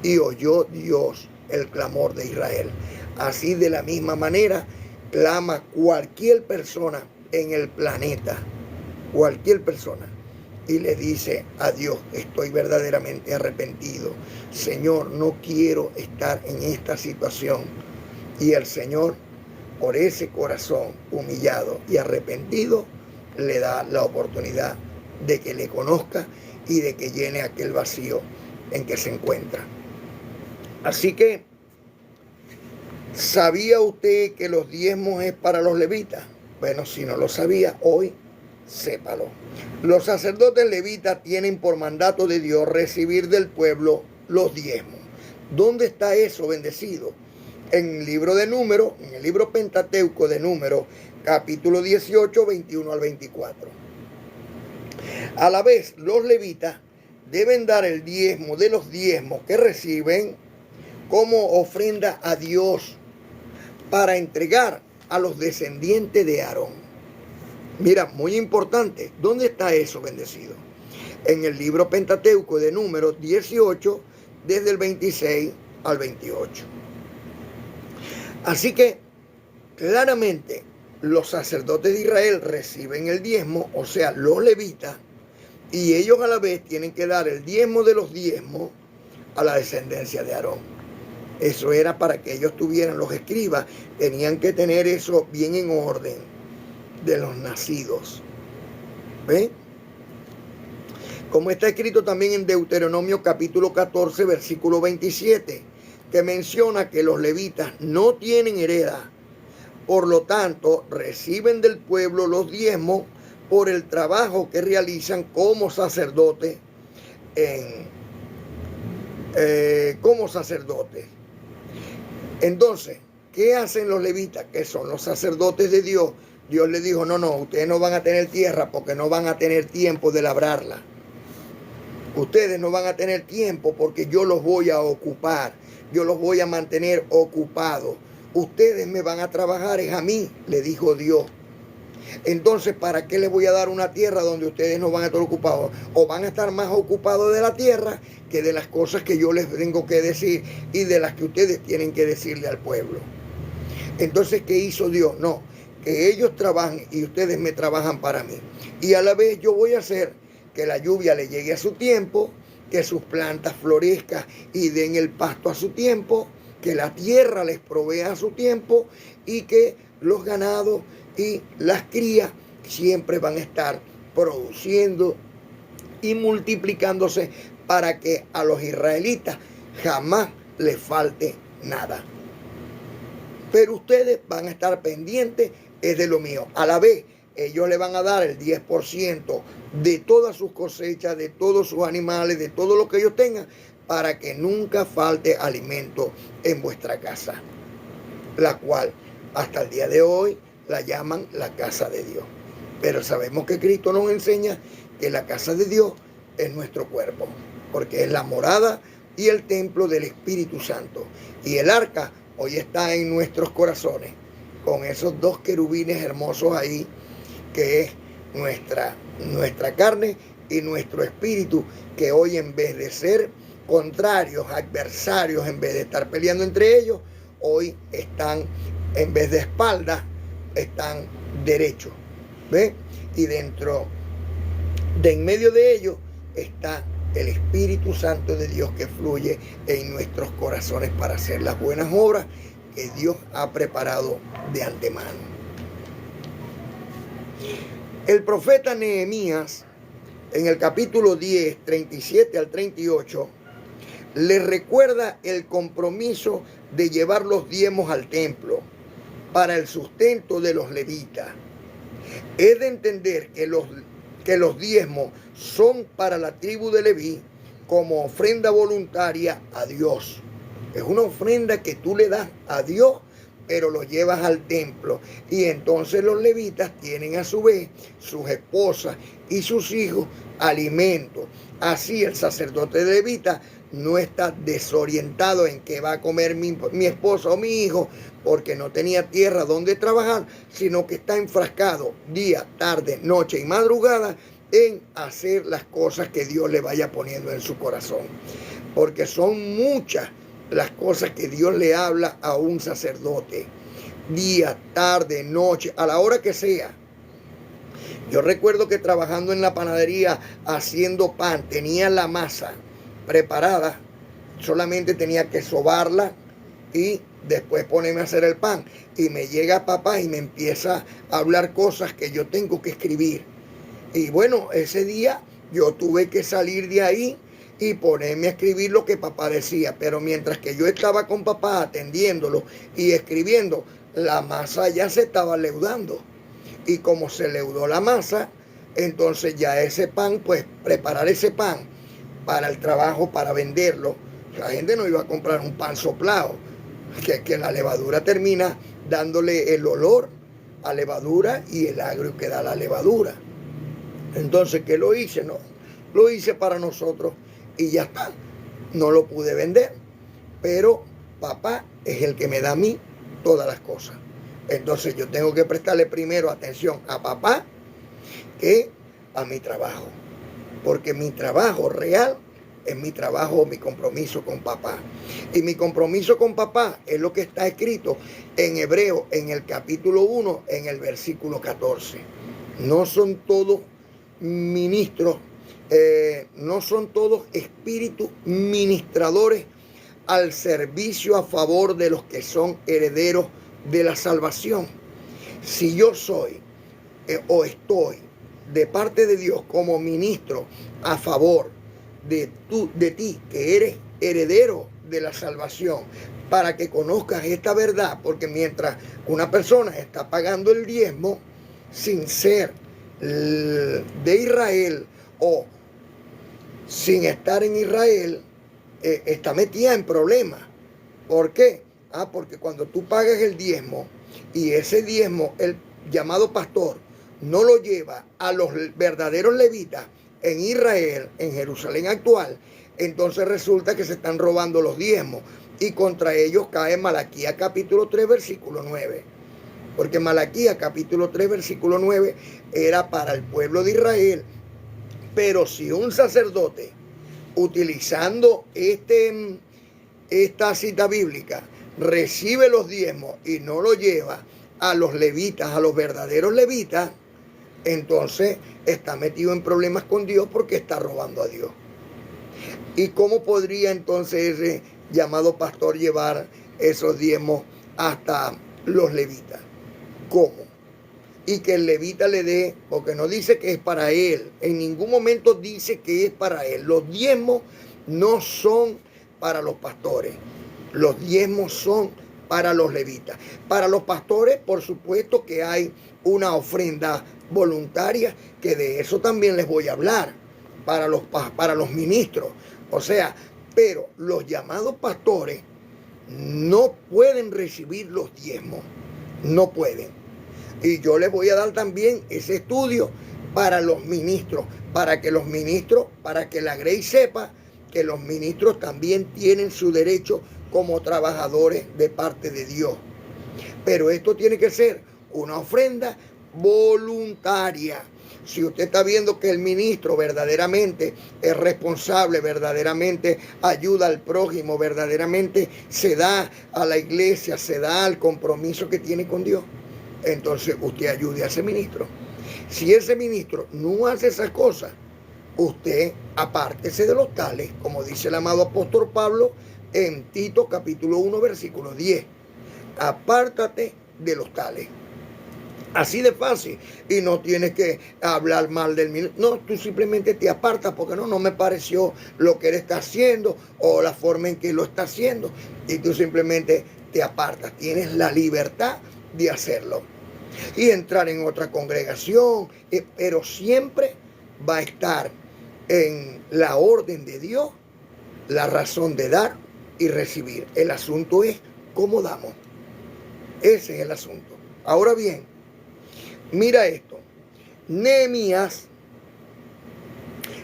Y oyó Dios el clamor de Israel. Así de la misma manera clama cualquier persona en el planeta, cualquier persona, y le dice a Dios, estoy verdaderamente arrepentido. Señor, no quiero estar en esta situación. Y el Señor, por ese corazón humillado y arrepentido, le da la oportunidad de que le conozca y de que llene aquel vacío en que se encuentra. Así que, ¿sabía usted que los diezmos es para los levitas? Bueno, si no lo sabía, hoy sépalo. Los sacerdotes levitas tienen por mandato de Dios recibir del pueblo los diezmos. ¿Dónde está eso, bendecido? En el libro de Números, en el libro Pentateuco de Números, capítulo 18, 21 al 24. A la vez, los levitas deben dar el diezmo de los diezmos que reciben como ofrenda a Dios para entregar a los descendientes de Aarón. Mira, muy importante, ¿dónde está eso, bendecido? En el libro Pentateuco de Números 18, desde el 26 al 28. Así que, claramente, los sacerdotes de Israel reciben el diezmo, o sea, los levitas, y ellos a la vez tienen que dar el diezmo de los diezmos a la descendencia de Aarón. Eso era para que ellos tuvieran, los escribas, tenían que tener eso bien en orden de los nacidos. ¿Ven? Como está escrito también en Deuteronomio capítulo 14, versículo 27, que menciona que los levitas no tienen heredad, por lo tanto reciben del pueblo los diezmos por el trabajo que realizan como sacerdotes Entonces, ¿qué hacen los levitas? Que son los sacerdotes de Dios. Dios les dijo, no, ustedes no van a tener tierra porque no van a tener tiempo de labrarla. Ustedes no van a tener tiempo porque yo los voy a ocupar. Yo los voy a mantener ocupados. Ustedes me van a trabajar, es a mí, le dijo Dios. Entonces, ¿para qué les voy a dar una tierra donde ustedes no van a estar ocupados? O van a estar más ocupados de la tierra que de las cosas que yo les tengo que decir y de las que ustedes tienen que decirle al pueblo. Entonces, ¿qué hizo Dios? No, que ellos trabajen y ustedes me trabajan para mí. Y a la vez yo voy a hacer que la lluvia le llegue a su tiempo, que sus plantas florezcan y den el pasto a su tiempo, que la tierra les provea a su tiempo y que los ganados y las crías siempre van a estar produciendo y multiplicándose para que a los israelitas jamás les falte nada. Pero ustedes van a estar pendientes es de lo mío. A la vez, ellos le van a dar el 10% de todas sus cosechas, de todos sus animales, de todo lo que ellos tengan, para que nunca falte alimento en vuestra casa, la cual hasta el día de hoy la llaman la casa de Dios. Pero sabemos que Cristo nos enseña que la casa de Dios es nuestro cuerpo, porque es la morada y el templo del Espíritu Santo. Y el arca hoy está en nuestros corazones, con esos dos querubines hermosos ahí, que es nuestra carne y nuestro espíritu, que hoy en vez de ser contrarios, adversarios, en vez de estar peleando entre ellos, hoy están, en vez de espaldas, están derechos. ¿Ve? Y dentro de en medio de ellos está el Espíritu Santo de Dios que fluye en nuestros corazones para hacer las buenas obras que Dios ha preparado de antemano. El profeta Nehemías, en el capítulo 10, 37 al 38, le recuerda el compromiso de llevar los diezmos al templo para el sustento de los levitas. Es de entender que los diezmos son para la tribu de Leví como ofrenda voluntaria a Dios. Es una ofrenda que tú le das a Dios, pero lo llevas al templo. Y entonces los levitas tienen a su vez sus esposas y sus hijos alimento. Así el sacerdote levita no está desorientado en qué va a comer mi esposa o mi hijo, porque no tenía tierra donde trabajar, sino que está enfrascado día, tarde, noche y madrugada en hacer las cosas que Dios le vaya poniendo en su corazón. Porque son muchas las cosas que Dios le habla a un sacerdote, día, tarde, noche, a la hora que sea. Yo recuerdo que trabajando en la panadería haciendo pan, tenía la masa preparada, solamente tenía que sobarla y después ponerme a hacer el pan. Y me llega papá y me empieza a hablar cosas que yo tengo que escribir. Y bueno, ese día yo tuve que salir de ahí y ponerme a escribir lo que papá decía. Pero mientras que yo estaba con papá atendiéndolo y escribiendo, la masa ya se estaba leudando. Y como se leudó la masa, entonces ya ese pan, pues preparar ese pan para el trabajo, para venderlo. La gente no iba a comprar un pan soplado, que la levadura termina dándole el olor a levadura y el agrio que da la levadura. Entonces, ¿qué lo hice? No, lo hice para nosotros y ya está. No lo pude vender, pero papá es el que me da a mí todas las cosas. Entonces yo tengo que prestarle primero atención a papá que a mi trabajo. Porque mi trabajo real es mi trabajo, mi compromiso con papá. Y mi compromiso con papá es lo que está escrito en Hebreo, en el capítulo 1, en el versículo 14. No son todos ministros, no son todos espíritus ministradores al servicio a favor de los que son herederos de la salvación. Si yo soy o estoy de parte de Dios como ministro a favor de ti, que eres heredero de la salvación, para que conozcas esta verdad, porque mientras una persona está pagando el diezmo sin ser de Israel o sin estar en Israel, está metida en problemas. ¿Por qué? Porque cuando tú pagas el diezmo y ese diezmo, el llamado pastor, no lo lleva a los verdaderos levitas en Israel, en Jerusalén actual, entonces resulta que se están robando los diezmos y contra ellos cae Malaquías capítulo 3 versículo 9. Porque Malaquías capítulo 3 versículo 9 era para el pueblo de Israel. Pero si un sacerdote, utilizando esta cita bíblica, recibe los diezmos y no lo lleva a los levitas, a los verdaderos levitas, entonces está metido en problemas con Dios porque está robando a Dios. ¿Y cómo podría entonces ese llamado pastor llevar esos diezmos hasta los levitas? ¿Cómo? Y que el levita le dé, porque no dice que es para él, en ningún momento dice que es para él. Los diezmos no son para los pastores, los diezmos son para los levitas. Para los pastores, por supuesto que hay una ofrenda voluntaria, que de eso también les voy a hablar, para los ministros. O sea, pero los llamados pastores no pueden recibir los diezmos, no pueden. Y yo les voy a dar también ese estudio para los ministros, para que la Grey sepa que los ministros también tienen su derecho como trabajadores de parte de Dios. Pero esto tiene que ser una ofrenda voluntaria. Si usted está viendo que el ministro verdaderamente es responsable, verdaderamente ayuda al prójimo, verdaderamente se da a la iglesia, se da al compromiso que tiene con Dios, entonces usted ayude a ese ministro. Si ese ministro no hace esas cosas, usted apártese de los tales, como dice el amado apóstol Pablo en Tito capítulo 1 versículo 10. Apártate de los tales. Así de fácil. Y no tienes que hablar mal del ministro. No, tú simplemente te apartas porque no me pareció lo que él está haciendo o la forma en que lo está haciendo. Y tú simplemente te apartas. Tienes la libertad de hacerlo. Y entrar en otra congregación. Pero siempre va a estar en la orden de Dios la razón de dar y recibir. El asunto es cómo damos. Ese es el asunto. Ahora bien, mira esto. Nehemías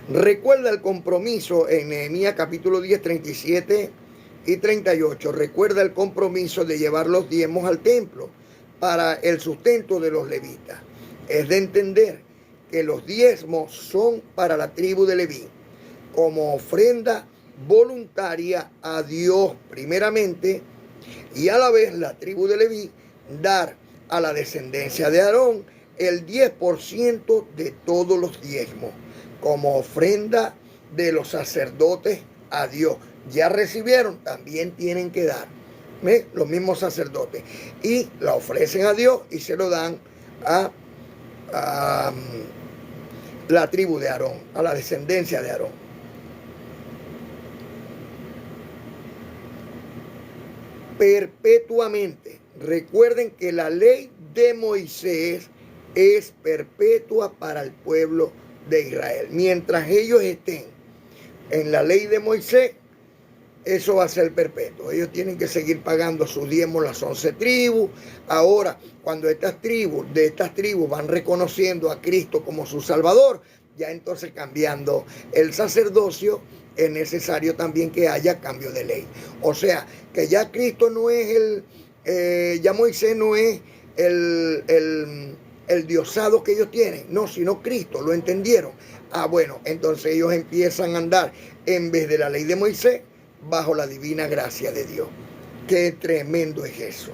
recuerda el compromiso en Nehemías capítulo 10, 37 y 38. Recuerda el compromiso de llevar los diezmos al templo para el sustento de los levitas. Es de entender que los diezmos son para la tribu de Leví como ofrenda voluntaria a Dios primeramente, y a la vez la tribu de Leví dar a la descendencia de Aarón el 10% de todos los diezmos como ofrenda de los sacerdotes a Dios. Ya recibieron, también tienen que dar. ¿Ves? Los mismos sacerdotes. Y la ofrecen a Dios y se lo dan a la tribu de Aarón, a la descendencia de Aarón. Perpetuamente. Recuerden que la ley de Moisés es perpetua para el pueblo de Israel. Mientras ellos estén en la ley de Moisés, eso va a ser perpetuo. Ellos tienen que seguir pagando sus diezmos, las 11 tribus. Ahora, cuando de estas tribus van reconociendo a Cristo como su Salvador, ya entonces cambiando el sacerdocio, es necesario también que haya cambio de ley. O sea, que ya Cristo no es ya Moisés no es el diosado que ellos tienen, no, sino Cristo, lo entendieron. Bueno, entonces ellos empiezan a andar, en vez de la ley de Moisés, bajo la divina gracia de Dios. Qué tremendo es eso.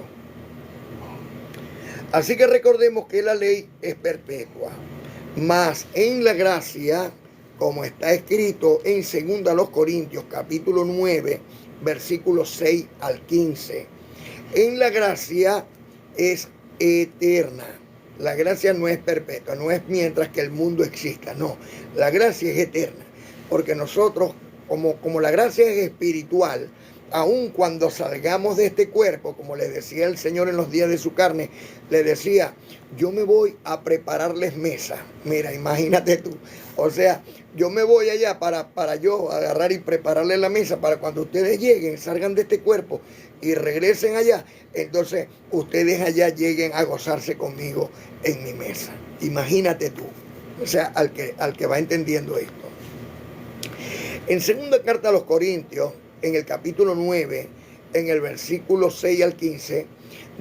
Así que recordemos que la ley es perpetua, mas en la gracia, como está escrito en 2 Corintios capítulo 9, versículos 6 al 15, en la gracia es eterna. La gracia no es perpetua, no es mientras que el mundo exista, no. La gracia es eterna, porque nosotros, como la gracia es espiritual, aun cuando salgamos de este cuerpo, como le decía el Señor en los días de su carne, le decía, yo me voy a prepararles mesa. Mira, imagínate tú. O sea, yo me voy allá para yo agarrar y prepararles la mesa para cuando ustedes lleguen, salgan de este cuerpo y regresen allá, entonces ustedes allá lleguen a gozarse conmigo en mi mesa. Imagínate tú. O sea, al que va entendiendo esto. En segunda carta a los Corintios, en el capítulo 9, en el versículo 6 al 15,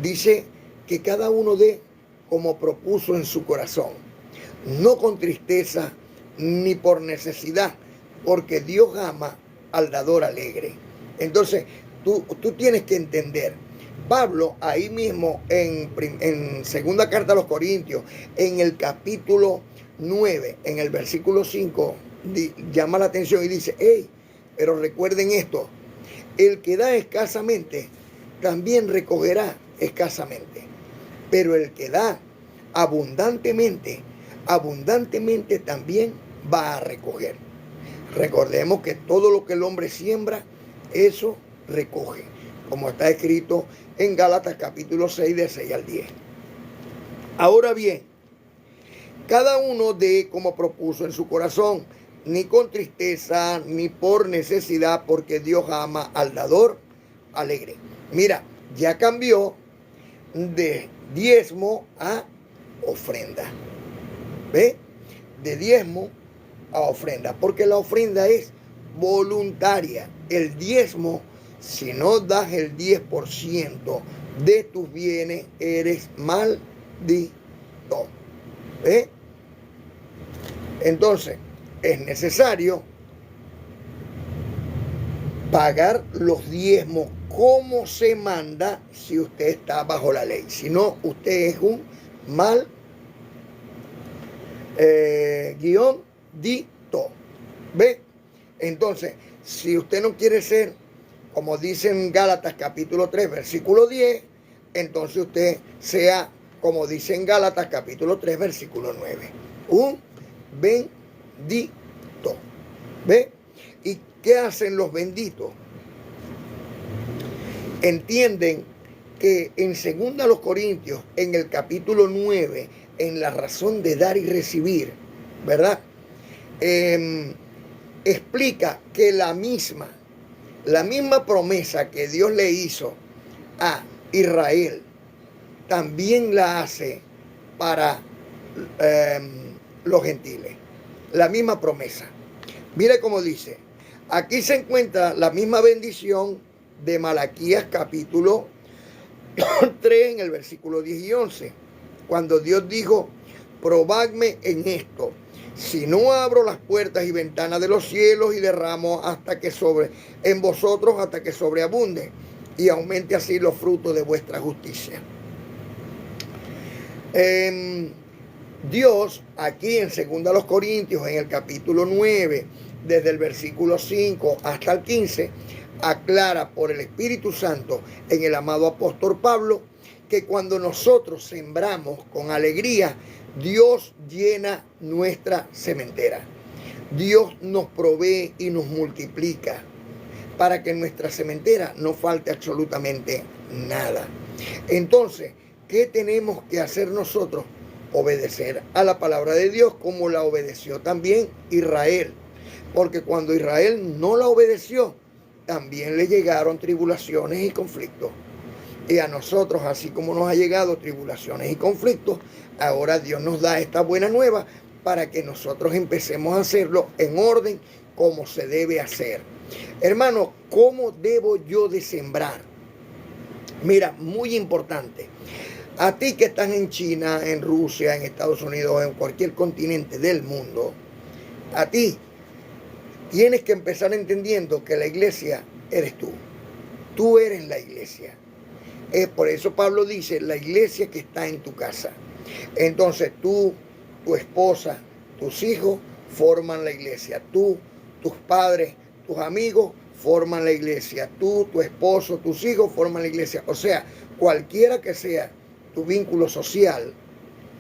dice que cada uno dé como propuso en su corazón, no con tristeza ni por necesidad, porque Dios ama al dador alegre. Entonces, tú tienes que entender, Pablo ahí mismo en segunda carta a los Corintios, en el capítulo 9, en el versículo 5, llama la atención y dice, hey, pero recuerden esto, el que da escasamente también recogerá escasamente, pero el que da abundantemente también va a recoger. Recordemos que todo lo que el hombre siembra, eso recoge, como está escrito en Gálatas capítulo 6, de 6 al 10. Ahora bien, cada uno dé como propuso en su corazón, ni con tristeza, ni por necesidad, porque Dios ama al dador alegre. Mira, ya cambió de diezmo a ofrenda. ¿Ve? De diezmo a ofrenda, porque la ofrenda es voluntaria. El diezmo, si no das el 10% de tus bienes, eres maldito. ¿Ve? Entonces, es necesario pagar los diezmos como se manda si usted está bajo la ley. Si no, usted es un mal dito. ¿Ve? Entonces, si usted no quiere ser, como dice en Gálatas capítulo 3, versículo 10, entonces usted sea, como dice en Gálatas capítulo 3, versículo 9. Un bendito. ¿Ve? ¿Y qué hacen los benditos? Entienden que en 2 Corintios, en el capítulo 9, en la razón de dar y recibir, ¿verdad? Explica que la misma promesa que Dios le hizo a Israel, también la hace para los gentiles. La misma promesa. Mire cómo dice. Aquí se encuentra la misma bendición de Malaquías capítulo 3 en el versículo 10 y 11. Cuando Dios dijo, probadme en esto, si no abro las puertas y ventanas de los cielos y derramo en vosotros hasta que sobreabunde y aumente así los frutos de vuestra justicia. Dios aquí en 2 Corintios, en el capítulo 9, desde el versículo 5 hasta el 15, aclara por el Espíritu Santo en el amado apóstol Pablo que cuando nosotros sembramos con alegría, Dios llena nuestra sementera. Dios nos provee y nos multiplica para que en nuestra sementera no falte absolutamente nada. Entonces, ¿qué tenemos que hacer nosotros? Obedecer a la palabra de Dios como la obedeció también Israel. Porque cuando Israel no la obedeció, también le llegaron tribulaciones y conflictos. Y a nosotros, así como nos ha llegado tribulaciones y conflictos, ahora Dios nos da esta buena nueva para que nosotros empecemos a hacerlo en orden como se debe hacer. Hermano, ¿cómo debo yo de sembrar? Mira, muy importante. A ti que estás en China, en Rusia, en Estados Unidos, en cualquier continente del mundo, a ti tienes que empezar entendiendo que la iglesia eres tú. Tú eres la iglesia. Por eso Pablo dice, la iglesia que está en tu casa. Entonces tú, tu esposa, tus hijos forman la iglesia. Tú, tus padres, tus amigos forman la iglesia. Tú, tu esposo, tus hijos forman la iglesia. O sea, cualquiera que sea tu vínculo social,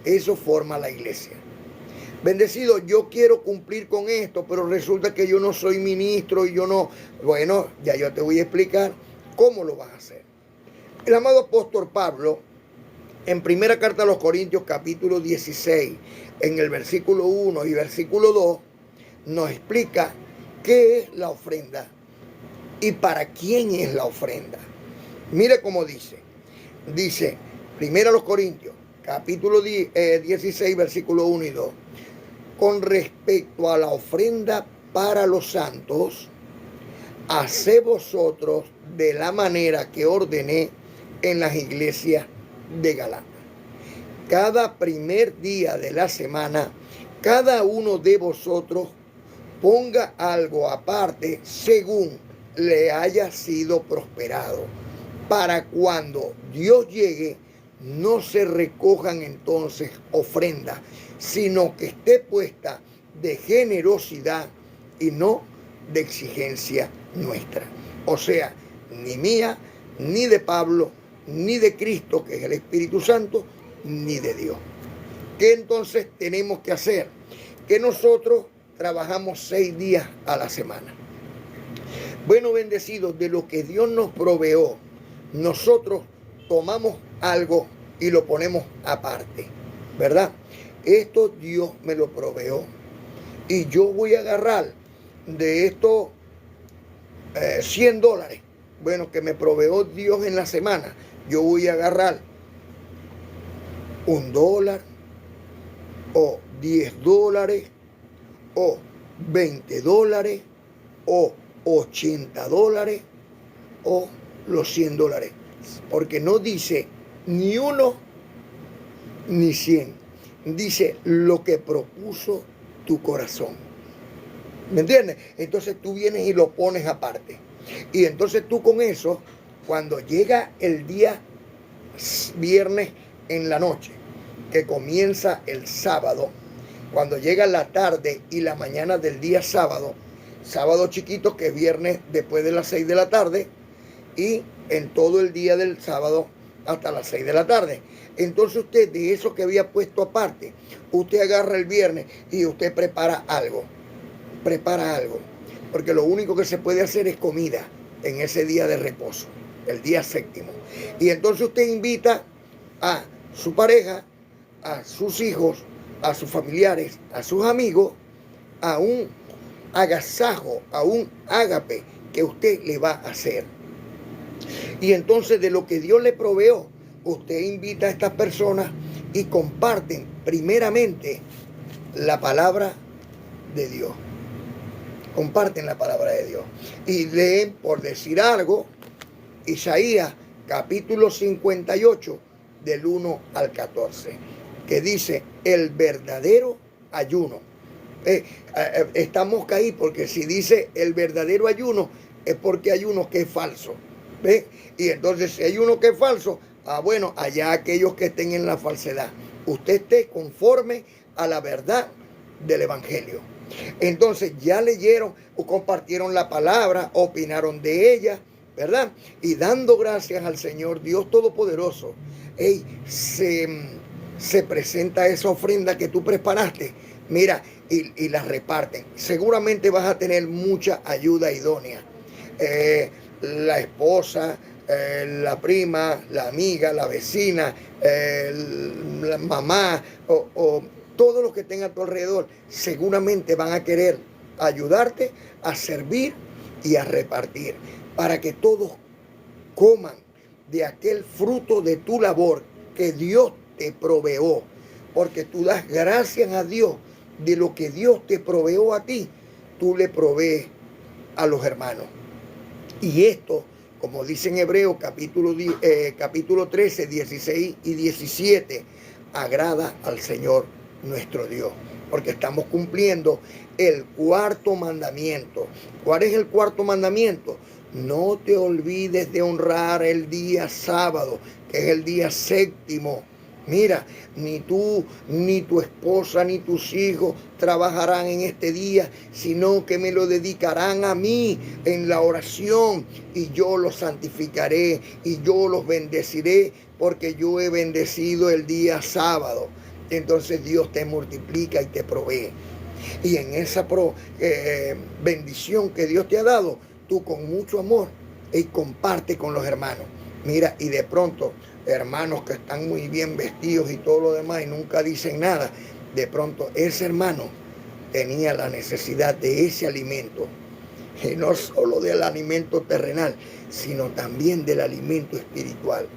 Eso forma la iglesia. Bendecido, yo quiero cumplir con esto, pero resulta que yo no soy ministro y yo no... Bueno, ya yo te voy a explicar cómo lo vas a hacer. El amado apóstol Pablo, en primera carta a los Corintios, capítulo 16, en el versículo 1 y versículo 2, nos explica qué es la ofrenda y para quién es la ofrenda. Mire cómo dice. Dice, primera a los Corintios, capítulo 16, versículo 1 y 2. Con respecto a la ofrenda para los santos, haced vosotros de la manera que ordené en las iglesias de Galacia. Cada primer día de la semana, cada uno de vosotros ponga algo aparte según le haya sido prosperado, para cuando Dios llegue no se recojan entonces ofrendas, sino que esté puesta de generosidad y no de exigencia nuestra. O sea, ni mía, ni de Pablo, ni de Cristo, que es el Espíritu Santo, ni de Dios. ¿Qué entonces tenemos que hacer? Que nosotros trabajamos 6 días a la semana. Bueno, bendecidos, de lo que Dios nos proveó, nosotros tomamos algo y lo ponemos aparte, ¿verdad? Esto Dios me lo proveó y yo voy a agarrar de estos $100, bueno, que me proveó Dios en la semana. Yo voy a agarrar $1 o $10 o $20 o $80 o los $100, porque no dice ni 1 ni 100, dice lo que propuso tu corazón. ¿Me entiendes? Entonces tú vienes y lo pones aparte. Y entonces tú con eso, cuando llega el día viernes en la noche, que comienza el sábado, cuando llega la tarde y la mañana del día sábado chiquito, que es viernes después de las 6 de la tarde, y en todo el día del sábado hasta las 6 de la tarde. Entonces usted, de eso que había puesto aparte, usted agarra el viernes y usted prepara algo, porque lo único que se puede hacer es comida en ese día de reposo, el día séptimo. Y entonces usted invita a su pareja, a sus hijos, a sus familiares, a sus amigos, a un agasajo, a un ágape que usted le va a hacer. Y entonces de lo que Dios le proveó, usted invita a estas personas y comparten primeramente la palabra de Dios. Comparten la palabra de Dios. Y leen, por decir algo, Isaías capítulo 58 del 1 al 14, que dice el verdadero ayuno. Estamos ahí porque si dice el verdadero ayuno es porque hay uno que es falso. ¿Ve? Y entonces si hay uno que es falso, bueno, allá aquellos que estén en la falsedad. Usted esté conforme a la verdad del evangelio. Entonces ya leyeron o compartieron la palabra, opinaron de ella, ¿verdad? Y dando gracias al Señor Dios Todopoderoso, se presenta esa ofrenda que tú preparaste, mira, y la reparten. Seguramente vas a tener mucha ayuda idónea. La esposa, la prima, la amiga, la vecina, la mamá o todos los que estén a tu alrededor seguramente van a querer ayudarte a servir y a repartir para que todos coman de aquel fruto de tu labor que Dios te proveó, porque tú das gracias a Dios de lo que Dios te proveó a ti, tú le provees a los hermanos. Y esto, como dice en Hebreos capítulo 13, 16 y 17, agrada al Señor nuestro Dios, porque estamos cumpliendo el 4.º mandamiento. ¿Cuál es el 4.º mandamiento? No te olvides de honrar el día sábado, que es el día séptimo. Mira, ni tú, ni tu esposa, ni tus hijos trabajarán en este día, sino que me lo dedicarán a mí en la oración, y yo los santificaré y yo los bendeciré, porque yo he bendecido el día sábado. entonces Dios te multiplica y te provee. Y en esa bendición que Dios te ha dado, tú con mucho amor y comparte con los hermanos. Mira, y de pronto, hermanos que están muy bien vestidos y todo lo demás y nunca dicen nada, de pronto ese hermano tenía la necesidad de ese alimento. Y no solo del alimento terrenal, sino también del alimento espiritual.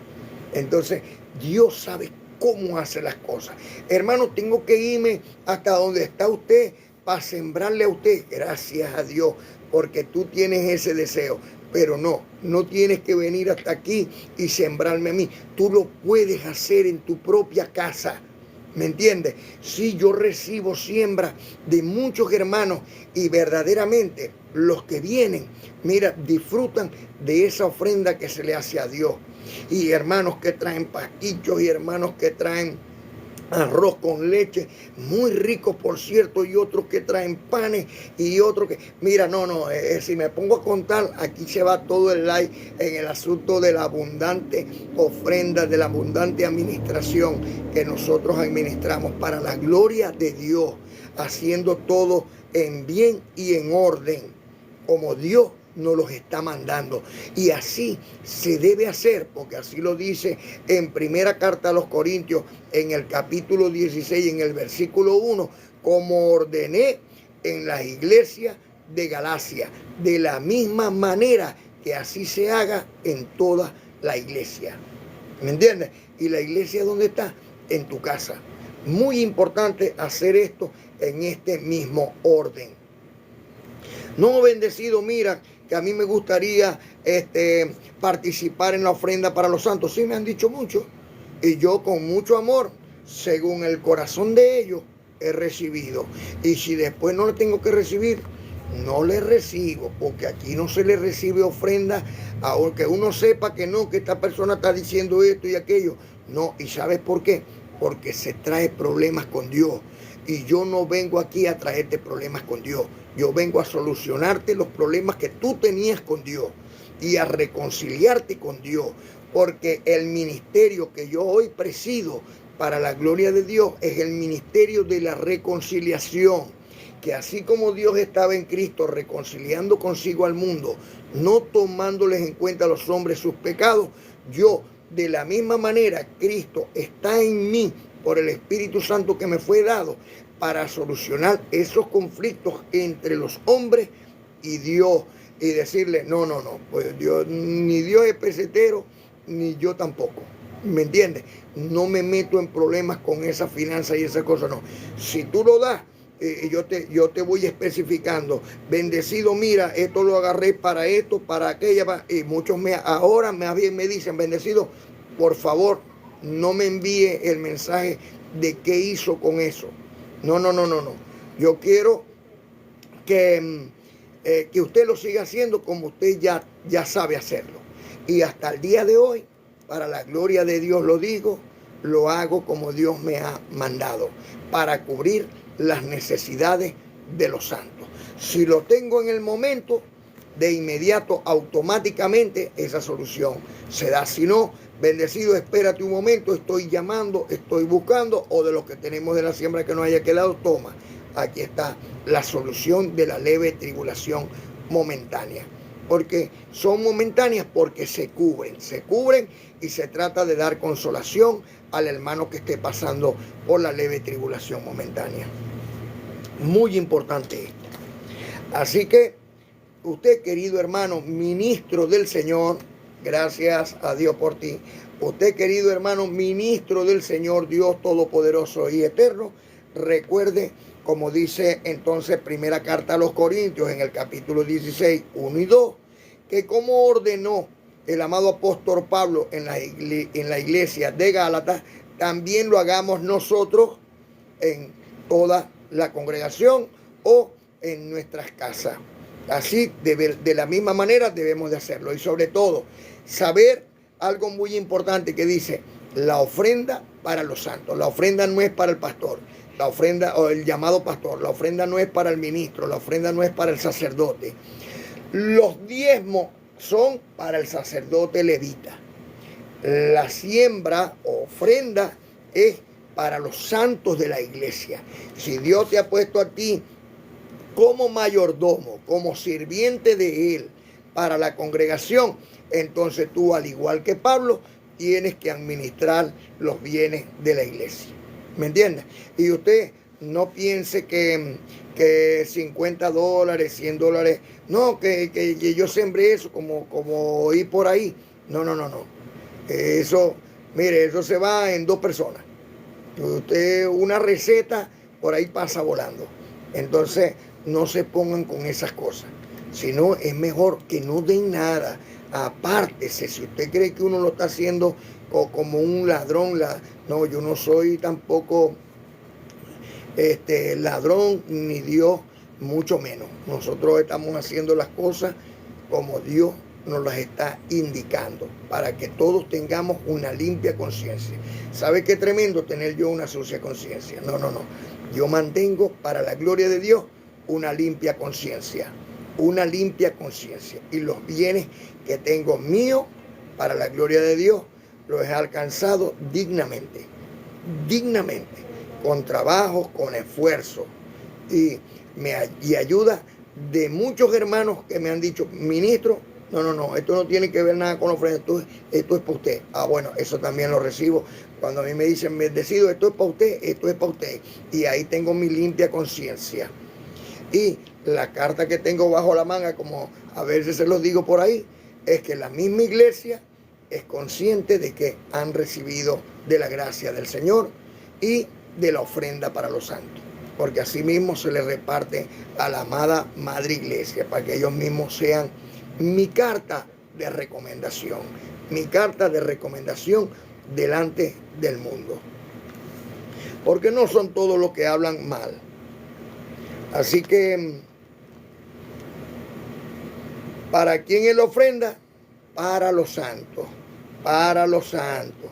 Entonces, Dios sabe cómo hace las cosas. Hermano, tengo que irme hasta donde está usted para sembrarle a usted. Gracias a Dios, porque tú tienes ese deseo. Pero no tienes que venir hasta aquí y sembrarme a mí. Tú lo puedes hacer en tu propia casa. ¿Me entiendes? Sí, yo recibo siembra de muchos hermanos y verdaderamente los que vienen, mira, disfrutan de esa ofrenda que se le hace a Dios. Y hermanos que traen pastichos y hermanos que traen arroz con leche, muy ricos por cierto, y otros que traen panes y otros que, mira, si me pongo a contar, aquí se va todo el live en el asunto de la abundante ofrenda, de la abundante administración que nosotros administramos para la gloria de Dios, haciendo todo en bien y en orden, como Dios nos los está mandando. Y así se debe hacer, porque así lo dice en primera carta a los Corintios, en el capítulo 16, en el versículo 1, como ordené en las iglesias de Galacia, de la misma manera que así se haga en toda la iglesia. ¿Me entiendes? Y la iglesia, ¿dónde está? En tu casa. Muy importante hacer esto en este mismo orden. No, bendecido, mira, que a mí me gustaría participar en la ofrenda para los santos. Sí, me han dicho mucho. Y yo con mucho amor, según el corazón de ellos, he recibido. Y si después no le tengo que recibir, no le recibo, porque aquí no se le recibe ofrenda, aunque uno sepa que no, que esta persona está diciendo esto y aquello. No, ¿y sabes por qué? Porque se trae problemas con Dios. Y yo no vengo aquí a traerte problemas con Dios. Yo vengo a solucionarte los problemas que tú tenías con Dios y a reconciliarte con Dios. Porque el ministerio que yo hoy presido para la gloria de Dios es el ministerio de la reconciliación. Que así como Dios estaba en Cristo reconciliando consigo al mundo, no tomándoles en cuenta a los hombres sus pecados, yo de la misma manera Cristo está en mí por el Espíritu Santo que me fue dado para solucionar esos conflictos entre los hombres y Dios y decirle, no, pues Dios, ni Dios es pesetero, ni yo tampoco. ¿Me entiendes? No me meto en problemas con esa finanza y esa cosa, no. Si tú lo das, yo te voy especificando, bendecido, mira, esto lo agarré para esto, para aquella, y muchos ahora me dicen, bendecido, por favor, no me envíe el mensaje de qué hizo con eso. No. Yo quiero que usted lo siga haciendo como usted ya sabe hacerlo. Y hasta el día de hoy, para la gloria de Dios lo digo, lo hago como Dios me ha mandado, para cubrir las necesidades de los santos. Si lo tengo en el momento, de inmediato, automáticamente, esa solución se da. Si no, bendecido, espérate un momento, estoy llamando, estoy buscando, o de lo que tenemos de la siembra que no haya quedado, toma. Aquí está la solución de la leve tribulación momentánea. Porque son momentáneas porque se cubren y se trata de dar consolación al hermano que esté pasando por la leve tribulación momentánea. Muy importante esto. Así que usted, querido hermano, ministro del Señor, gracias a Dios por ti. Usted, querido hermano, ministro del Señor, Dios Todopoderoso y Eterno, recuerde, como dice entonces primera carta a los Corintios en el capítulo 16, 1 y 2, que como ordenó el amado apóstol Pablo en la iglesia de Gálatas, también lo hagamos nosotros en toda la congregación o en nuestras casas. Así, de la misma manera debemos de hacerlo. Y sobre todo, saber algo muy importante que dice, la ofrenda para los santos. La ofrenda no es para el pastor, la ofrenda o el llamado pastor. La ofrenda no es para el ministro, la ofrenda no es para el sacerdote. Los diezmos son para el sacerdote levita. La siembra o ofrenda es para los santos de la iglesia. Si Dios te ha puesto a ti como mayordomo, como sirviente de Él para la congregación, entonces tú, al igual que Pablo, tienes que administrar los bienes de la iglesia. ¿Me entiendes? Y usted no piense que $50, $100, no, que yo sembré eso como ir por ahí. No. Eso, mire, eso se va en 2 personas. Usted, una receta, por ahí pasa volando. Entonces, no se pongan con esas cosas. Sino es mejor que no den nada. Apártese. Si usted cree que uno lo está haciendo como un ladrón, no, yo no soy tampoco ladrón, ni Dios, mucho menos. Nosotros estamos haciendo las cosas como Dios nos las está indicando, para que todos tengamos una limpia conciencia. ¿Sabe qué tremendo tener yo una sucia conciencia? No. Yo mantengo, para la gloria de Dios, una limpia conciencia. Una limpia conciencia. Y los bienes que tengo míos, para la gloria de Dios, los he alcanzado dignamente. Dignamente. Con trabajo, con esfuerzo. Y ayuda de muchos hermanos que me han dicho, ministro, no, esto no tiene que ver nada con la ofrenda, esto es para usted. Bueno, eso también lo recibo. Cuando a mí me dicen, bendecido, esto es para usted. Y ahí tengo mi limpia conciencia. Y la carta que tengo bajo la manga, como a veces se los digo por ahí, es que la misma iglesia es consciente de que han recibido de la gracia del Señor y de la ofrenda para los santos. Porque así mismo se le reparte a la amada Madre Iglesia, para que ellos mismos sean mi carta de recomendación. Mi carta de recomendación delante del mundo. Porque no son todos los que hablan mal. Así que, ¿para quién es la ofrenda? Para los santos. Para los santos.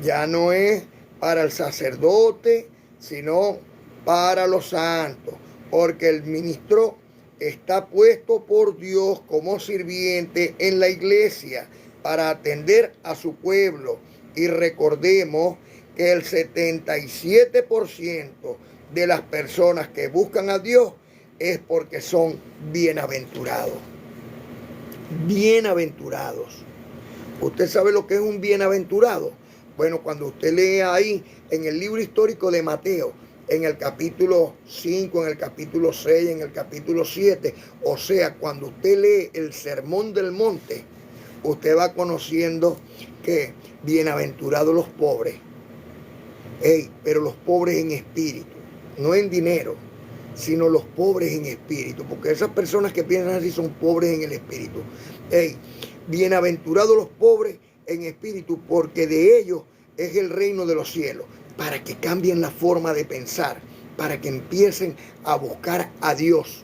Ya no es para el sacerdote, sino para los santos. Porque el ministro está puesto por Dios como sirviente en la iglesia para atender a su pueblo. Y recordemos que el 77% de las personas que buscan a Dios es porque son bienaventurados. Bienaventurados. ¿Usted sabe lo que es un bienaventurado? Bueno, cuando usted lee ahí en el libro histórico de Mateo, en el capítulo 5, en el capítulo 6, en el capítulo 7, o sea, cuando usted lee el Sermón del Monte, usted va conociendo que bienaventurados los pobres, pero los pobres en espíritu, no en dinero, sino los pobres en espíritu, porque esas personas que piensan así son pobres en el espíritu. Bienaventurados los pobres en espíritu, porque de ellos es el reino de los cielos. Para que cambien la forma de pensar, para que empiecen a buscar a Dios.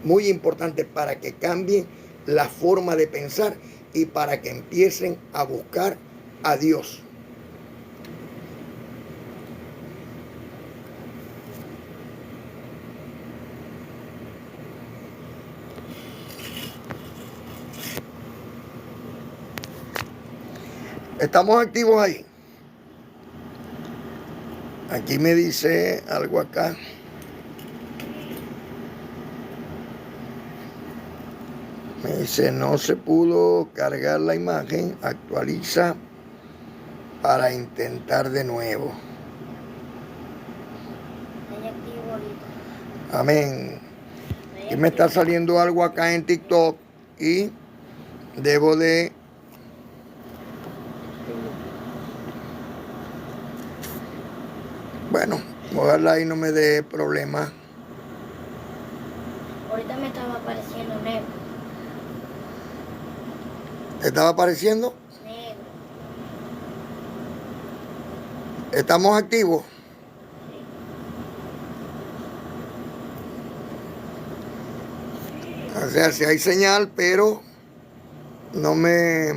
Muy importante, para que cambien la forma de pensar y para que empiecen a buscar a Dios. ¿Estamos activos ahí? Aquí me dice algo acá. Me dice, no se pudo cargar la imagen, actualiza para intentar de nuevo. Amén. Y me está saliendo algo acá en TikTok y debo de... Bueno, ojalá y no me dé problema. Ahorita me estaba apareciendo negro. ¿Te estaba apareciendo? Negro. ¿Estamos activos? O sea, sí hay señal, pero no me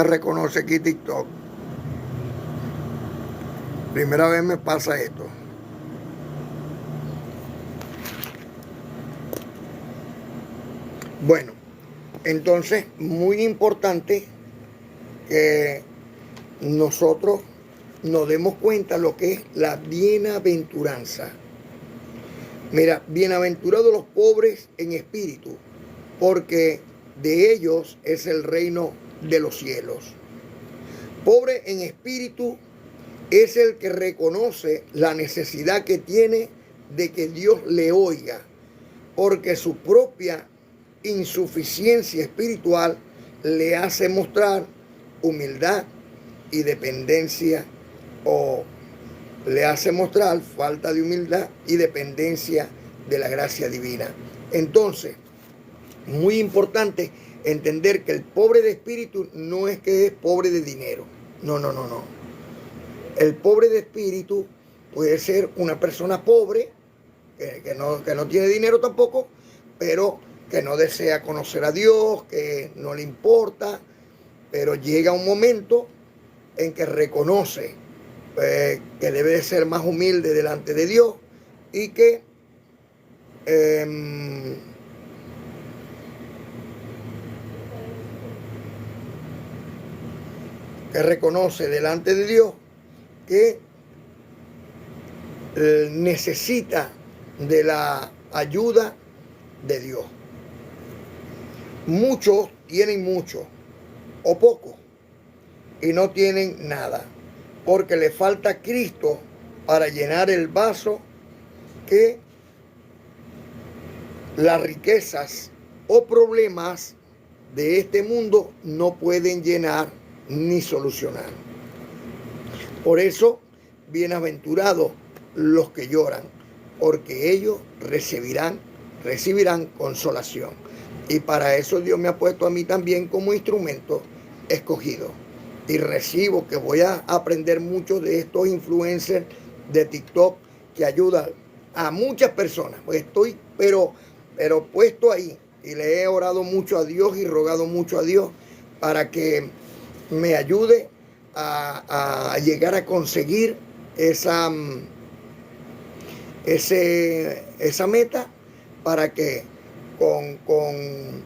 reconoce aquí TikTok. Primera vez me pasa esto. Bueno, entonces muy importante que nosotros nos demos cuenta lo que es la bienaventuranza. Mira, bienaventurados los pobres en espíritu, porque de ellos es el reino de los cielos. Pobre en espíritu es el que reconoce la necesidad que tiene de que Dios le oiga, porque su propia insuficiencia espiritual le hace mostrar humildad y dependencia, o le hace mostrar falta de humildad y dependencia de la gracia divina. Entonces, muy importante entender que el pobre de espíritu no es que es pobre de dinero. No. El pobre de espíritu puede ser una persona pobre, que no tiene dinero tampoco, pero que no desea conocer a Dios, que no le importa, pero llega un momento en que reconoce que debe de ser más humilde delante de Dios y que reconoce delante de Dios que necesita de la ayuda de Dios. Muchos tienen mucho o poco y no tienen nada, porque le falta Cristo para llenar el vaso que las riquezas o problemas de este mundo no pueden llenar ni solucionar. Por eso, bienaventurados los que lloran, porque ellos recibirán consolación. Y para eso Dios me ha puesto a mí también como instrumento escogido. Y recibo que voy a aprender mucho de estos influencers de TikTok que ayudan a muchas personas. Pues estoy pero puesto ahí, y le he orado mucho a Dios y rogado mucho a Dios para que me ayude a llegar a conseguir esa meta, para que con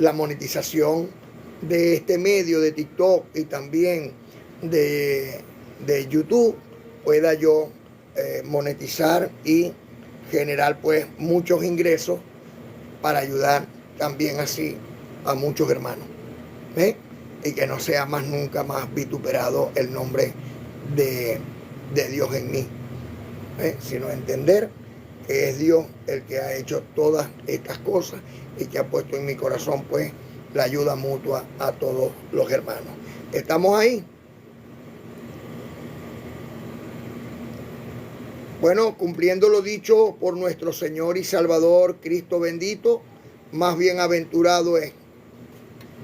la monetización de este medio de TikTok y también de YouTube pueda yo monetizar y generar pues muchos ingresos para ayudar también así a muchos hermanos. Y que no sea más nunca más vituperado el nombre de Dios en mí, sino entender que es Dios el que ha hecho todas estas cosas y que ha puesto en mi corazón pues la ayuda mutua a todos los hermanos. ¿Estamos ahí? Bueno, cumpliendo lo dicho por nuestro Señor y Salvador Cristo bendito, más bienaventurado es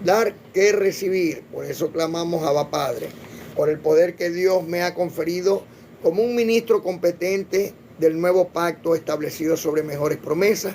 dar que recibir. Por eso clamamos a Abba Padre, por el poder que Dios me ha conferido como un ministro competente del nuevo pacto establecido sobre mejores promesas.